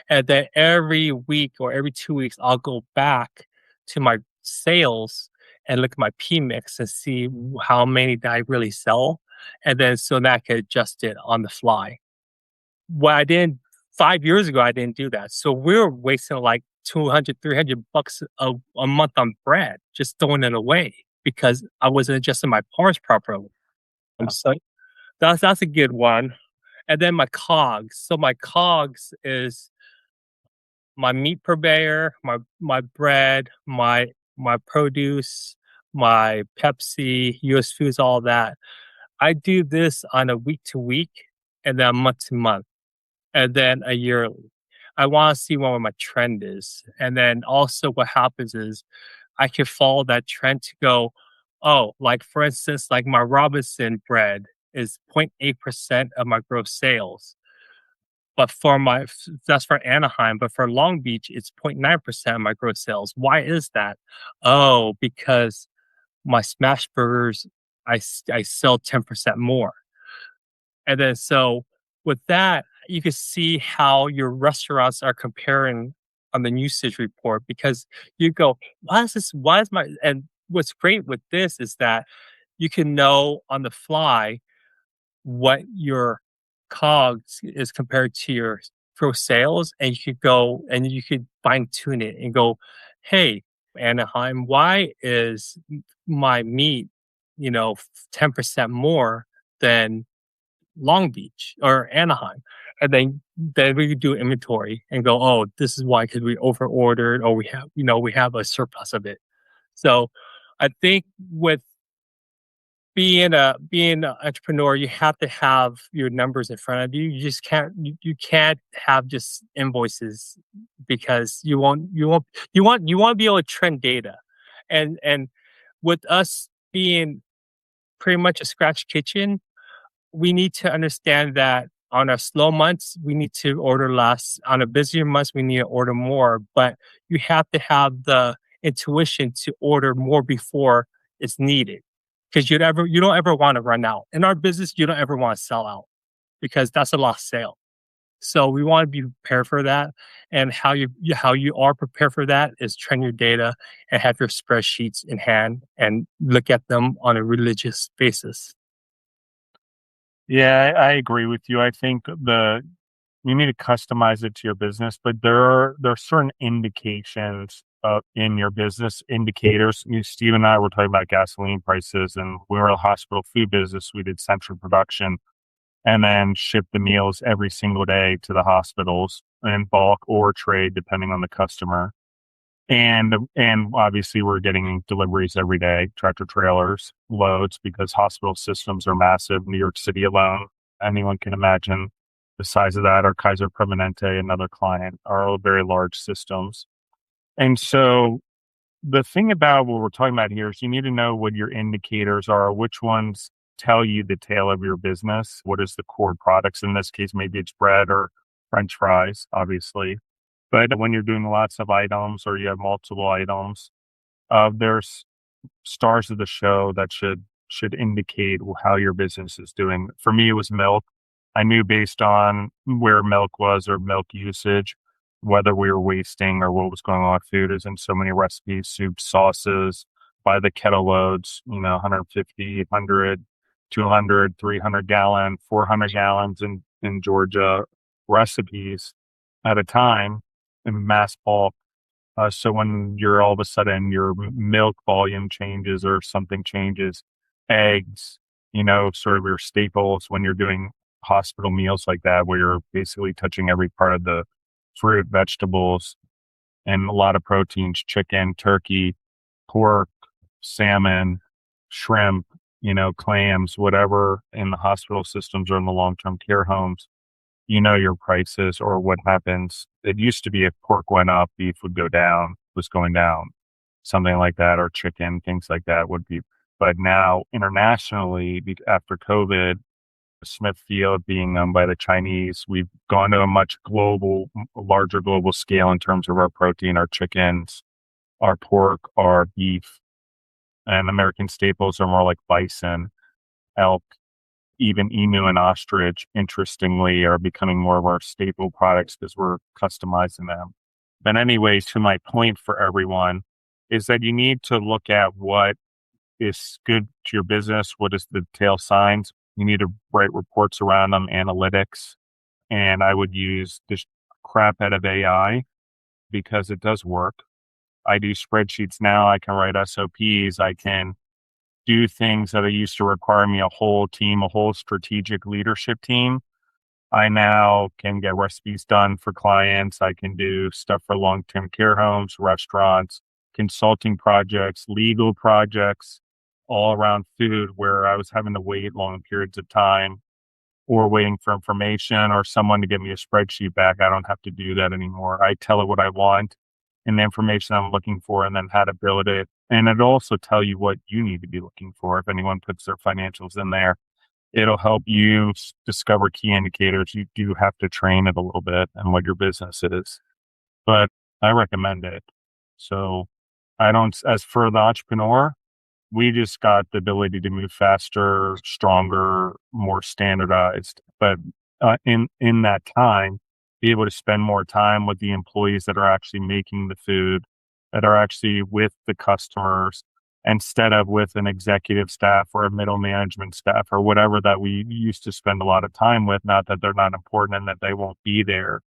And then every week or every 2 weeks, I'll go back to my sales and look at my P mix and see how many that I really sell. And then so that I can adjust it on the fly. What I did 5 years ago, I didn't do that. So we were wasting like 200, $300 a month on bread, just throwing it away because I wasn't adjusting my parts properly. So that's a good one. And then my cogs. So my cogs is my meat purveyor, my bread, my produce, my Pepsi, US Foods, all that. I do this on a week to week and then month to month and then a yearly. I want to see what my trend is. And then also what happens is I can follow that trend to go, oh, like for instance, like my Robinson bread is 0.8% of my gross sales. But that's for Anaheim, but for Long Beach, it's 0.9% of my gross sales. Why is that? Oh, because my smash burgers, I sell 10% more. And then so with that, you can see how your restaurants are comparing on the usage report because you go, why is this? Why is my, and what's great with this is that you can know on the fly what your COGS is compared to your gross sales, and you could go and you could fine tune it and go, hey, Anaheim, why is my meat, 10% more than Long Beach or Anaheim? And then we do inventory and go, oh, this is why because we over ordered or we have a surplus of it. So I think with being an entrepreneur, you have to have your numbers in front of you. You just you can't have just invoices because you want to be able to trend data. And with us being pretty much a scratch kitchen, we need to understand that on our slow months, we need to order less. On a busier months, we need to order more. But you have to have the intuition to order more before it's needed. Because you don't ever want to run out. In our business, you don't ever want to sell out because that's a lost sale. So we want to be prepared for that. And how you are prepared for that is trend your data and have your spreadsheets in hand and look at them on a religious basis. Yeah, I agree with you. I think you need to customize it to your business, but there are certain indications in your business indicators. Steve and I were talking about gasoline prices, and we were a hospital food business. We did central production and then shipped the meals every single day to the hospitals in bulk or trade, depending on the customer. And obviously we're getting deliveries every day, tractor trailers, loads, because hospital systems are massive. New York City alone, anyone can imagine the size of that. Or Kaiser Permanente, another client, are all very large systems. And so the thing about what we're talking about here is you need to know what your indicators are, which ones tell you the tail of your business. What is the core products? In this case, maybe it's bread or French fries, obviously. But when you're doing lots of items or you have multiple items, there's stars of the show that should indicate how your business is doing. For me, it was milk. I knew based on where milk was or milk usage, whether we were wasting or what was going on with food. Is in so many recipes, soups, sauces, by the kettle loads, 150, 100, 200, 300 gallon, 400 gallons in Georgia recipes at a time in mass bulk. So when you're all of a sudden your milk volume changes or something changes, eggs, sort of your staples when you're doing hospital meals like that, where you're basically touching every part of the fruit, vegetables, and a lot of proteins, chicken, turkey, pork, salmon, shrimp, clams, whatever in the hospital systems or in the long-term care homes, your prices or what happens. It used to be if pork went up, beef would go down, was going down, something like that, or chicken, things like that would be. But now internationally, after COVID, Smithfield being owned by the Chinese, we've gone to a much larger global scale in terms of our protein, our chickens, our pork, our beef, and American staples are more like bison, elk, even emu and ostrich, interestingly, are becoming more of our staple products because we're customizing them. But anyway, to my point for everyone is that you need to look at what is good to your business. What is the tail signs? You need to write reports around them, analytics. And I would use this crap out of AI because it does work. I do spreadsheets now. I can write SOPs. I can do things that used to require me a whole team, a whole strategic leadership team. I now can get recipes done for clients. I can do stuff for long-term care homes, restaurants, consulting projects, legal projects, all around food where I was having to wait long periods of time or waiting for information or someone to give me a spreadsheet back. I don't have to do that anymore. I tell it what I want and the information I'm looking for and then how to build it. And it'll also tell you what you need to be looking for if anyone puts their financials in there. It'll help you discover key indicators. You do have to train it a little bit and what your business is, but I recommend it. So I don't, as for the entrepreneur, we just got the ability to move faster, stronger, more standardized. But in that time, be able to spend more time with the employees that are actually making the food, that are actually with the customers, instead of with an executive staff or a middle management staff or whatever that we used to spend a lot of time with. Not that they're not important and that they won't be there,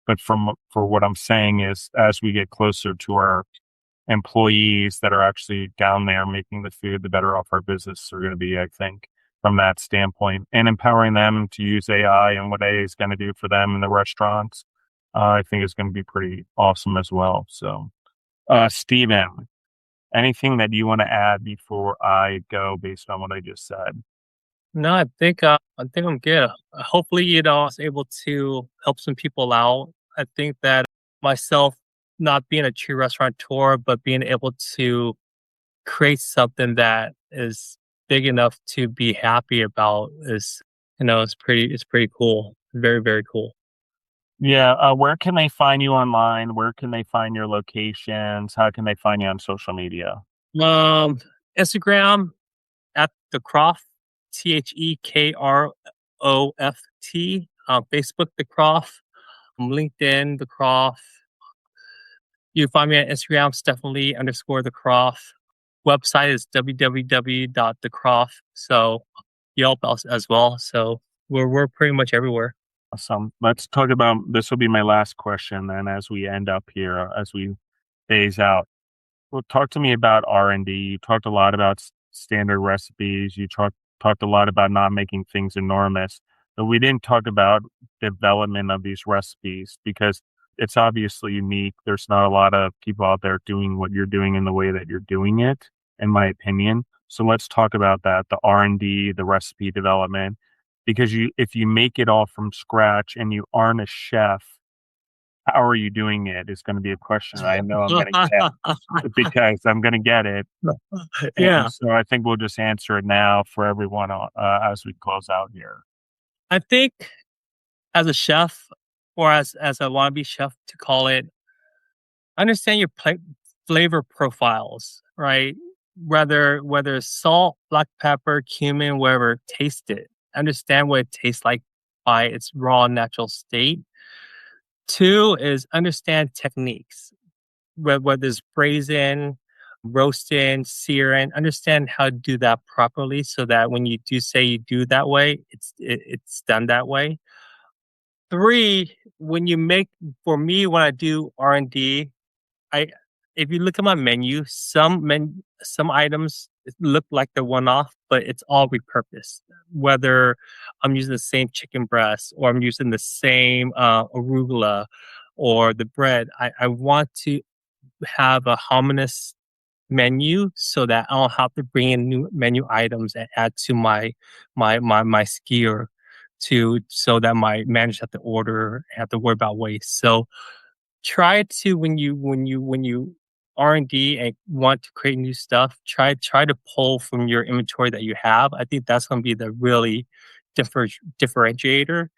but for what I'm saying is, as we get closer to our employees that are actually down there making the food, the better off our business are going to be, I think, from that standpoint. And empowering them to use AI and what AI is going to do for them in the restaurants, I think is going to be pretty awesome as well. So, Steven, anything that you want to add before I go based on what I just said? No, I think I'm good. Hopefully, I was able to help some people out. I think that myself not being a true restaurateur, but being able to create something that is big enough to be happy about is, it's pretty cool. Very, very cool. Yeah. Where can they find you online? Where can they find your locations? How can they find you on social media? Um, Instagram at the Kroft, TheKroft. Facebook, the Kroft. LinkedIn, the Kroft. You can find me on Instagram, Stephanie underscore the Kroft. Website is www.thecroft. So Yelp as well. So we're pretty much everywhere. Awesome. Let's talk about this. Will be my last question then as we end up here, as we phase out. Well, talk to me about R&D. You talked a lot about standard recipes. You talked a lot about not making things enormous, but we didn't talk about development of these recipes because it's obviously unique. There's not a lot of people out there doing what you're doing in the way that you're doing it, in my opinion. So let's talk about that, the R&D, the recipe development, because if you make it all from scratch and you aren't a chef, how are you doing it is going to be a question I know I'm going to get because I'm going to get it. And Yeah. so I think we'll just answer it now for everyone as we close out here. I think as a chef or as a wannabe chef to call it, understand your flavor profiles, right? Whether it's salt, black pepper, cumin, whatever, taste it. Understand what it tastes like by its raw natural state. Two is understand techniques, whether it's braising, roasting, searing. Understand how to do that properly so that when you do say you do that way, it's done that way. Three, when you make for me when I do R&D, I if you look at my menu, some items look like they're one off, but it's all repurposed. Whether I'm using the same chicken breast or I'm using the same arugula or the bread, I want to have a homogeneous menu so that I don't have to bring in new menu items and add to my skier to so that my manager have to order have to worry about waste. So try to when you R&D and want to create new stuff, try to pull from your inventory that you have. I think that's going to be the really differentiator.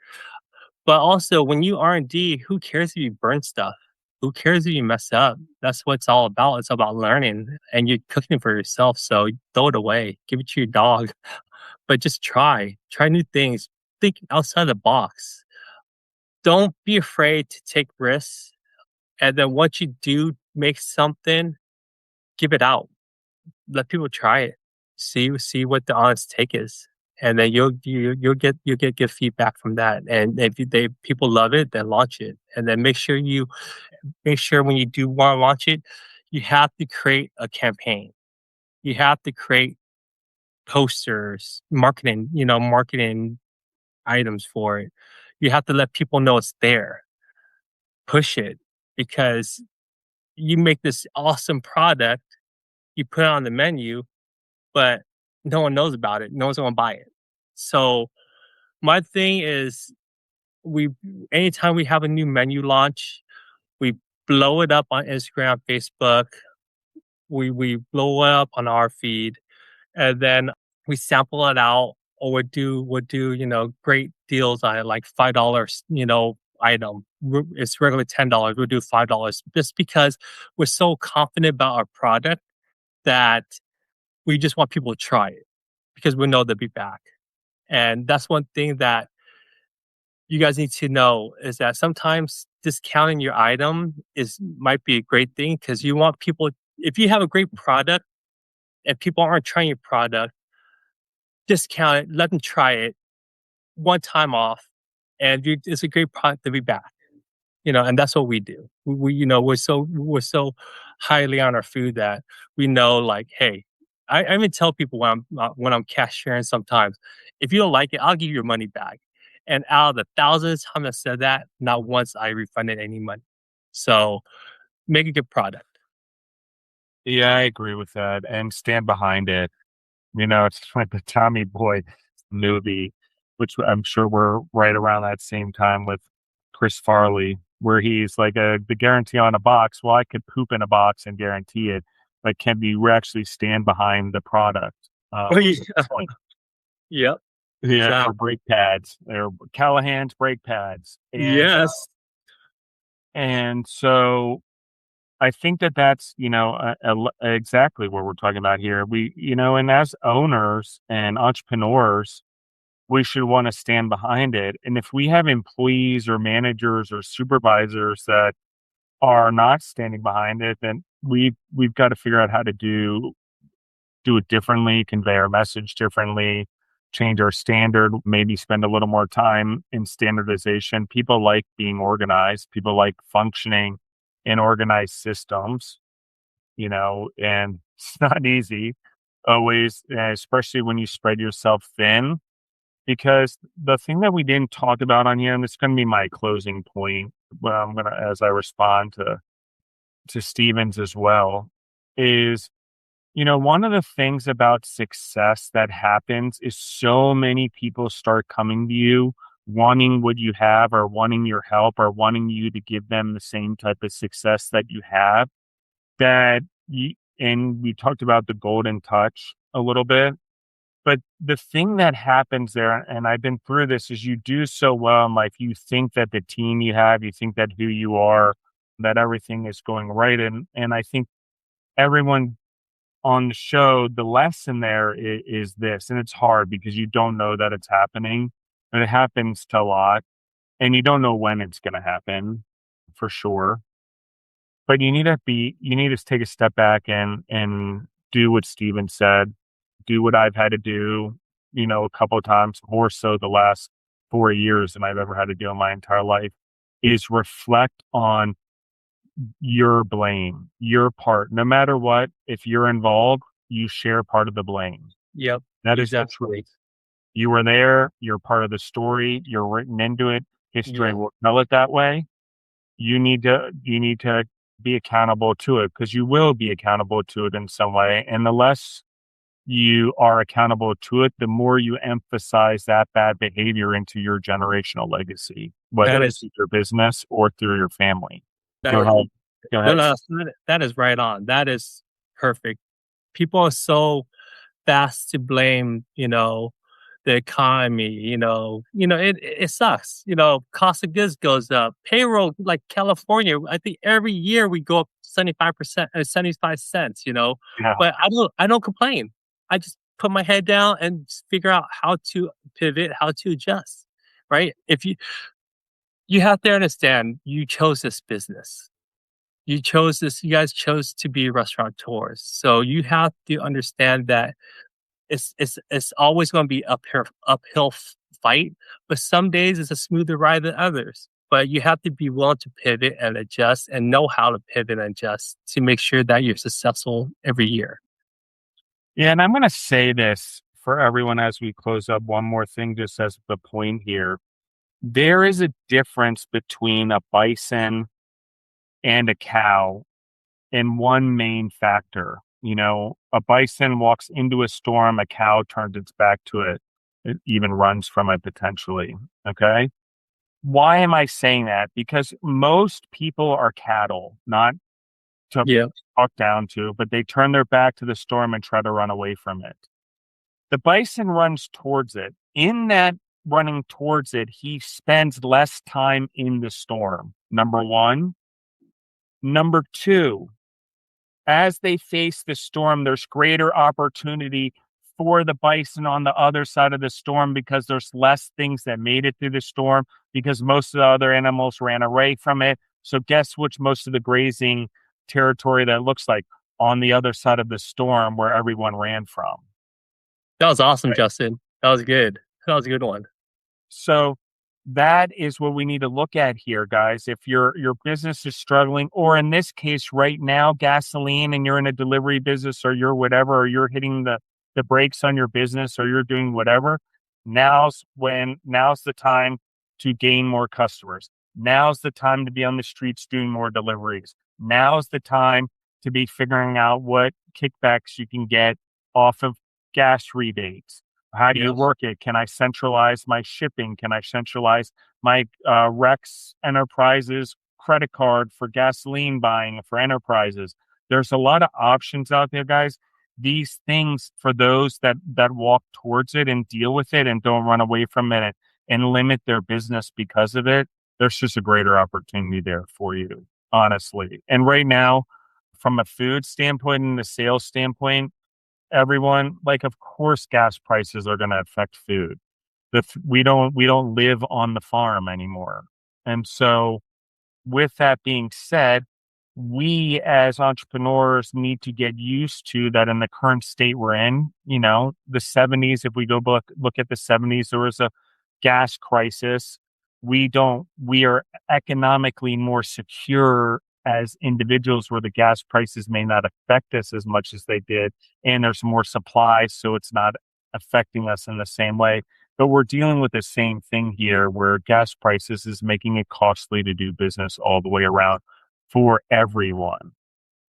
But also, when you R&D, who cares if you burn stuff? Who cares if you mess up? That's what it's all about. It's about learning, and you're cooking for yourself. So throw it away, give it to your dog. But just try new things. Think outside the box. Don't be afraid to take risks. And then once you do make something, give it out. Let people try it. See what the honest take is. And then you'll get good feedback from that. And if people love it, then launch it. And then make sure when you do want to launch it, you have to create a campaign. You have to create posters, marketing items for it. You have to let people know it's there. Push it because you make this awesome product, you put it on the menu, but no one knows about it. No one's gonna buy it. So my thing is we anytime we have a new menu launch, we blow it up on Instagram, Facebook, we blow it up on our feed, and then we sample it out or would do great deals on like $5, item. It's regularly $10. We'll do $5 just because we're so confident about our product that we just want people to try it because we know they'll be back. And that's one thing that you guys need to know is that sometimes discounting your item might be a great thing because you want people. If you have a great product and people aren't trying your product, discount it, let them try it one time off, and it's a great product to be back. And that's what we do. We're so highly on our food that we know, like, hey, I even tell people when I'm cashiering sometimes, if you don't like it, I'll give you your money back. And out of the thousands times I said that, not once I refunded any money. So make a good product. Yeah, I agree with that and stand behind it. It's like the Tommy Boy movie, which I'm sure we're right around that same time with Chris Farley, where he's like the guarantee on a box. Well, I could poop in a box and guarantee it, but can we actually stand behind the product? Oh, yeah. Point. Yep. Yeah, or Exactly. brake pads, or Callahan's brake pads, Yes. and so I think that that's, exactly what we're talking about here. And as owners and entrepreneurs, we should want to stand behind it. And if we have employees or managers or supervisors that are not standing behind it, then we've got to figure out how to do it differently, convey our message differently, change our standard, maybe spend a little more time in standardization. People like being organized, people like functioning in organized systems, and it's not easy always, especially when you spread yourself thin. Because the thing that we didn't talk about on here, and this is going to be my closing point, as I respond to Stevens as well, is one of the things about success that happens is so many people start coming to you wanting what you have or wanting your help or wanting you to give them the same type of success that you have and we talked about the golden touch a little bit, but the thing that happens there, and I've been through this, is you do so well in life. You think that the team you have, you think that who you are, that everything is going right. And I think everyone on the show, the lesson there is this, and it's hard because you don't know that it's happening, but it happens to a lot, and you don't know when it's going to happen for sure. But you need to take a step back and do what Steven said, do what I've had to do, a couple of times, more so the last 4 years than I've ever had to do in my entire life, is reflect on your blame, your part. No matter what, if you're involved, you share part of the blame. Yep. That is the Exactly. truth. You were there, you're part of the story, you're written into it. History Yeah. will tell it that way. You need to be accountable to it, because you will be accountable to it in some way. And the less you are accountable to it, the more you emphasize that bad behavior into your generational legacy, That whether it's is through your business or through your family. Go that. ahead. Go No, ahead. no, that is right on. That is perfect. People are so fast to blame, the economy, it sucks. Cost of goods goes up. Payroll, like California, I think every year we go up 75%, 75 cents, Yeah. but I don't complain. I just put my head down and figure out how to pivot, how to adjust, right? If you have to understand, you chose this business. You guys chose to be restaurateurs. So you have to understand that it's always going to be uphill fight, but some days it's a smoother ride than others. But you have to be willing to pivot and adjust and know how to pivot and adjust to make sure that you're successful every year. Yeah. And I'm going to say this for everyone as we close up. One more thing, just as the point here. There is a difference between a bison and a cow in one main factor. A bison walks into a storm, a cow turns its back to it. It even runs from it potentially. Okay. Why am I saying that? Because most people are cattle, not to Yeah. talk down to, but they turn their back to the storm and try to run away from it. The bison runs towards it. In that running towards it, he spends less time in the storm. Number one. Number two, as they face the storm, there's greater opportunity for the bison on the other side of the storm because there's less things that made it through the storm because most of the other animals ran away from it. So guess which most of the grazing territory that looks like on the other side of the storm where everyone ran from. That was awesome, Right. Justin. That was good. That was a good one. So that is what we need to look at here, guys. If your business is struggling, or in this case right now, gasoline, and you're in a delivery business or you're whatever, or you're hitting the brakes on your business or you're doing whatever, now's the time to gain more customers. Now's the time to be on the streets doing more deliveries. Now's the time to be figuring out what kickbacks you can get off of gas rebates. How do you Yes. work it? Can I centralize my shipping? Can I centralize my Rex Enterprises credit card for gasoline buying for enterprises? There's a lot of options out there, guys. These things for those that walk towards it and deal with it and don't run away from it and limit their business because of it. There's just a greater opportunity there for you, honestly. And right now, from a food standpoint and a sales standpoint, everyone, like, of course gas prices are going to affect food. We don't live on the farm anymore. And so with that being said, we as entrepreneurs need to get used to that in the current state we're in. The 70s, if we go look at the 70s, there was a gas crisis. We are economically more secure as individuals where the gas prices may not affect us as much as they did. And there's more supply, so it's not affecting us in the same way. But we're dealing with the same thing here where gas prices is making it costly to do business all the way around for everyone.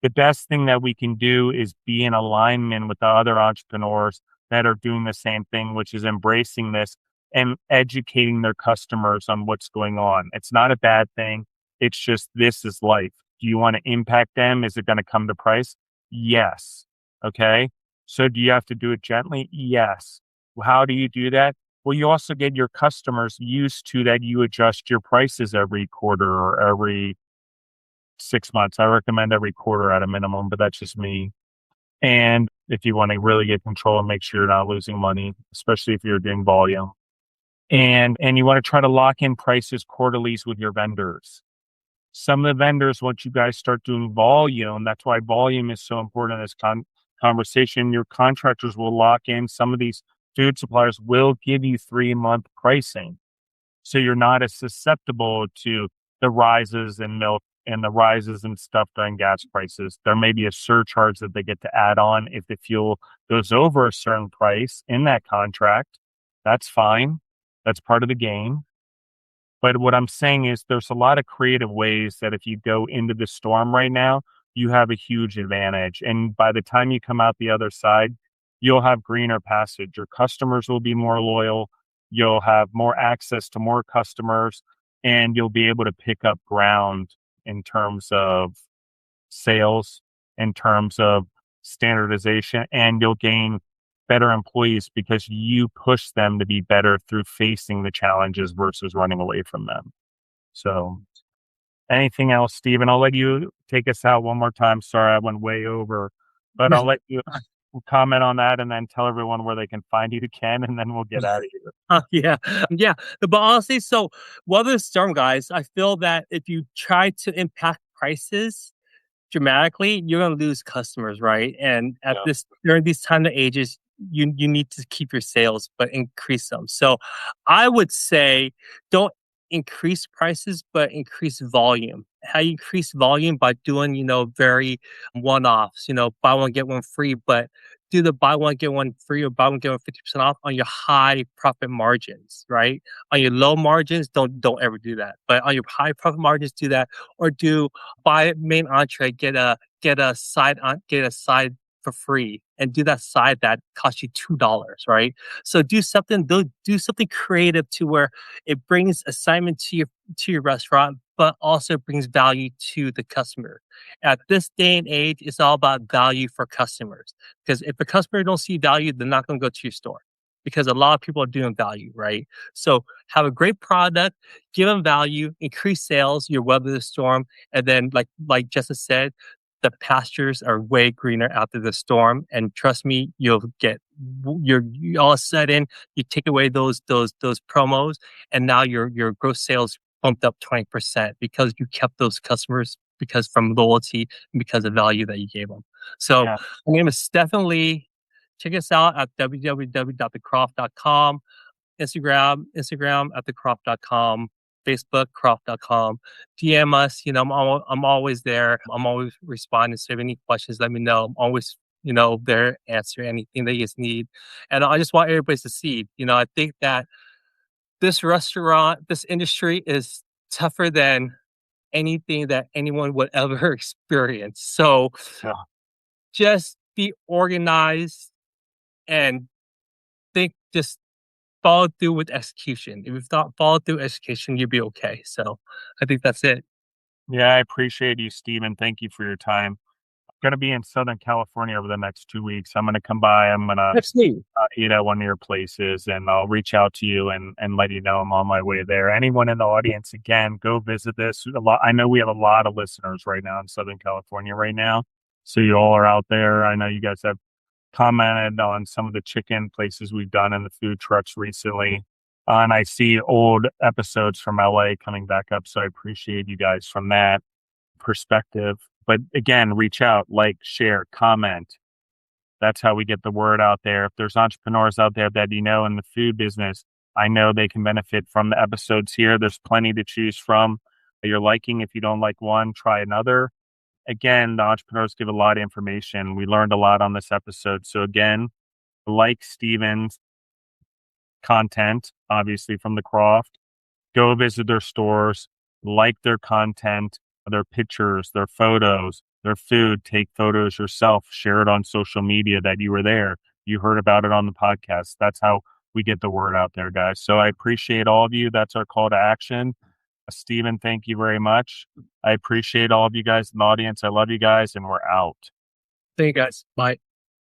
The best thing that we can do is be in alignment with the other entrepreneurs that are doing the same thing, which is embracing this and educating their customers on what's going on. It's not a bad thing. It's just this is life. Do you want to impact them? Is it going to come to price? Yes. Okay. So do you have to do it gently? Yes. How do you do that? Well, you also get your customers used to that you adjust your prices every quarter or every 6 months. I recommend every quarter at a minimum, but that's just me. And if you want to really get control and make sure you're not losing money, especially if you're doing volume. And you want to try to lock in prices quarterlies with your vendors. Some of the vendors, once you guys start doing volume, that's why volume is so important in this conversation. Your contractors will lock in. Some of these food suppliers will give you 3-month pricing. So you're not as susceptible to the rises in milk and the rises and stuff during gas prices. There may be a surcharge that they get to add on if the fuel goes over a certain price in that contract. That's fine. That's part of the game. But what I'm saying is there's a lot of creative ways that if you go into the storm right now, you have a huge advantage. And by the time you come out the other side, you'll have greener passage. Your customers will be more loyal. You'll have more access to more customers, and you'll be able to pick up ground in terms of sales, in terms of standardization, and you'll gain better employees because you push them to be better through facing the challenges versus running away from them. So anything else, Stephen? I'll let you take us out one more time. Sorry, I went way over, but I'll let you comment on that and then tell everyone where they can find you again, and then we'll get out of here. Yeah, yeah. But honestly, so while the storm, guys, I feel that if you try to impact prices dramatically, you're gonna lose customers, right? And at Yeah. this during these time of ages, you need to keep your sales but increase them. So I would say don't increase prices but increase volume. How you increase volume by doing, very one-offs, buy one get one free, but do the buy one get one free or buy one get one 50% off on your high profit margins, right? On your low margins, don't ever do that. But on your high profit margins, do that, or do buy main entree, get a side for free, and do that side that costs you $2, right? So do something creative to where it brings excitement to your restaurant, but also brings value to the customer. At this day and age, it's all about value for customers. Because if the customer don't see value, they're not going to go to your store. Because a lot of people are doing value, right? So have a great product, give them value, increase sales, you weather the storm, and then like Jessica said, the pastures are way greener after the storm. And trust me, you'll get you all of a sudden you take away those promos, and now your gross sales bumped up 20% because you kept those customers because from loyalty and because of value that you gave them. So Yeah. my name is Stephen Lee. Check us out at www.thekroft.com, Instagram at thekroft.com, Facebook, Kroft.com. DM us. I'm always there. I'm always responding. So if you have any questions, let me know. I'm always, there answer anything that you guys need. And I just want everybody to see, I think that this industry is tougher than anything that anyone would ever experience. So Yeah. just be organized and just follow through with execution. If you've not followed through execution, you'll be okay. So I think that's it. Yeah, I appreciate you, Stephen. Thank you for your time. I'm going to be in Southern California over the next 2 weeks. I'm going to come by. I'm going to That's neat. eat at one of your places, and I'll reach out to you and let you know I'm on my way there. Anyone in the audience, again, go visit this. I know we have a lot of listeners right now in Southern California right now. So you all are out there. I know you guys have commented on some of the chicken places we've done in the food trucks recently. And I see old episodes from LA coming back up. So I appreciate you guys from that perspective. But again, reach out, like, share, comment. That's how we get the word out there. If there's entrepreneurs out there that in the food business, I know they can benefit from the episodes here. There's plenty to choose from that you're liking. If you don't like one, try another. Again, the entrepreneurs give a lot of information. We learned a lot on this episode. So again, like Steven's content, obviously from the Kroft, go visit their stores, like their content, their pictures, their photos, their food, take photos yourself, share it on social media that you were there. You heard about it on the podcast. That's how we get the word out there, guys. So I appreciate all of you. That's our call to action. Stephen, thank you very much. I appreciate all of you guys in the audience. I love you guys, and we're out. Thank you guys. Bye.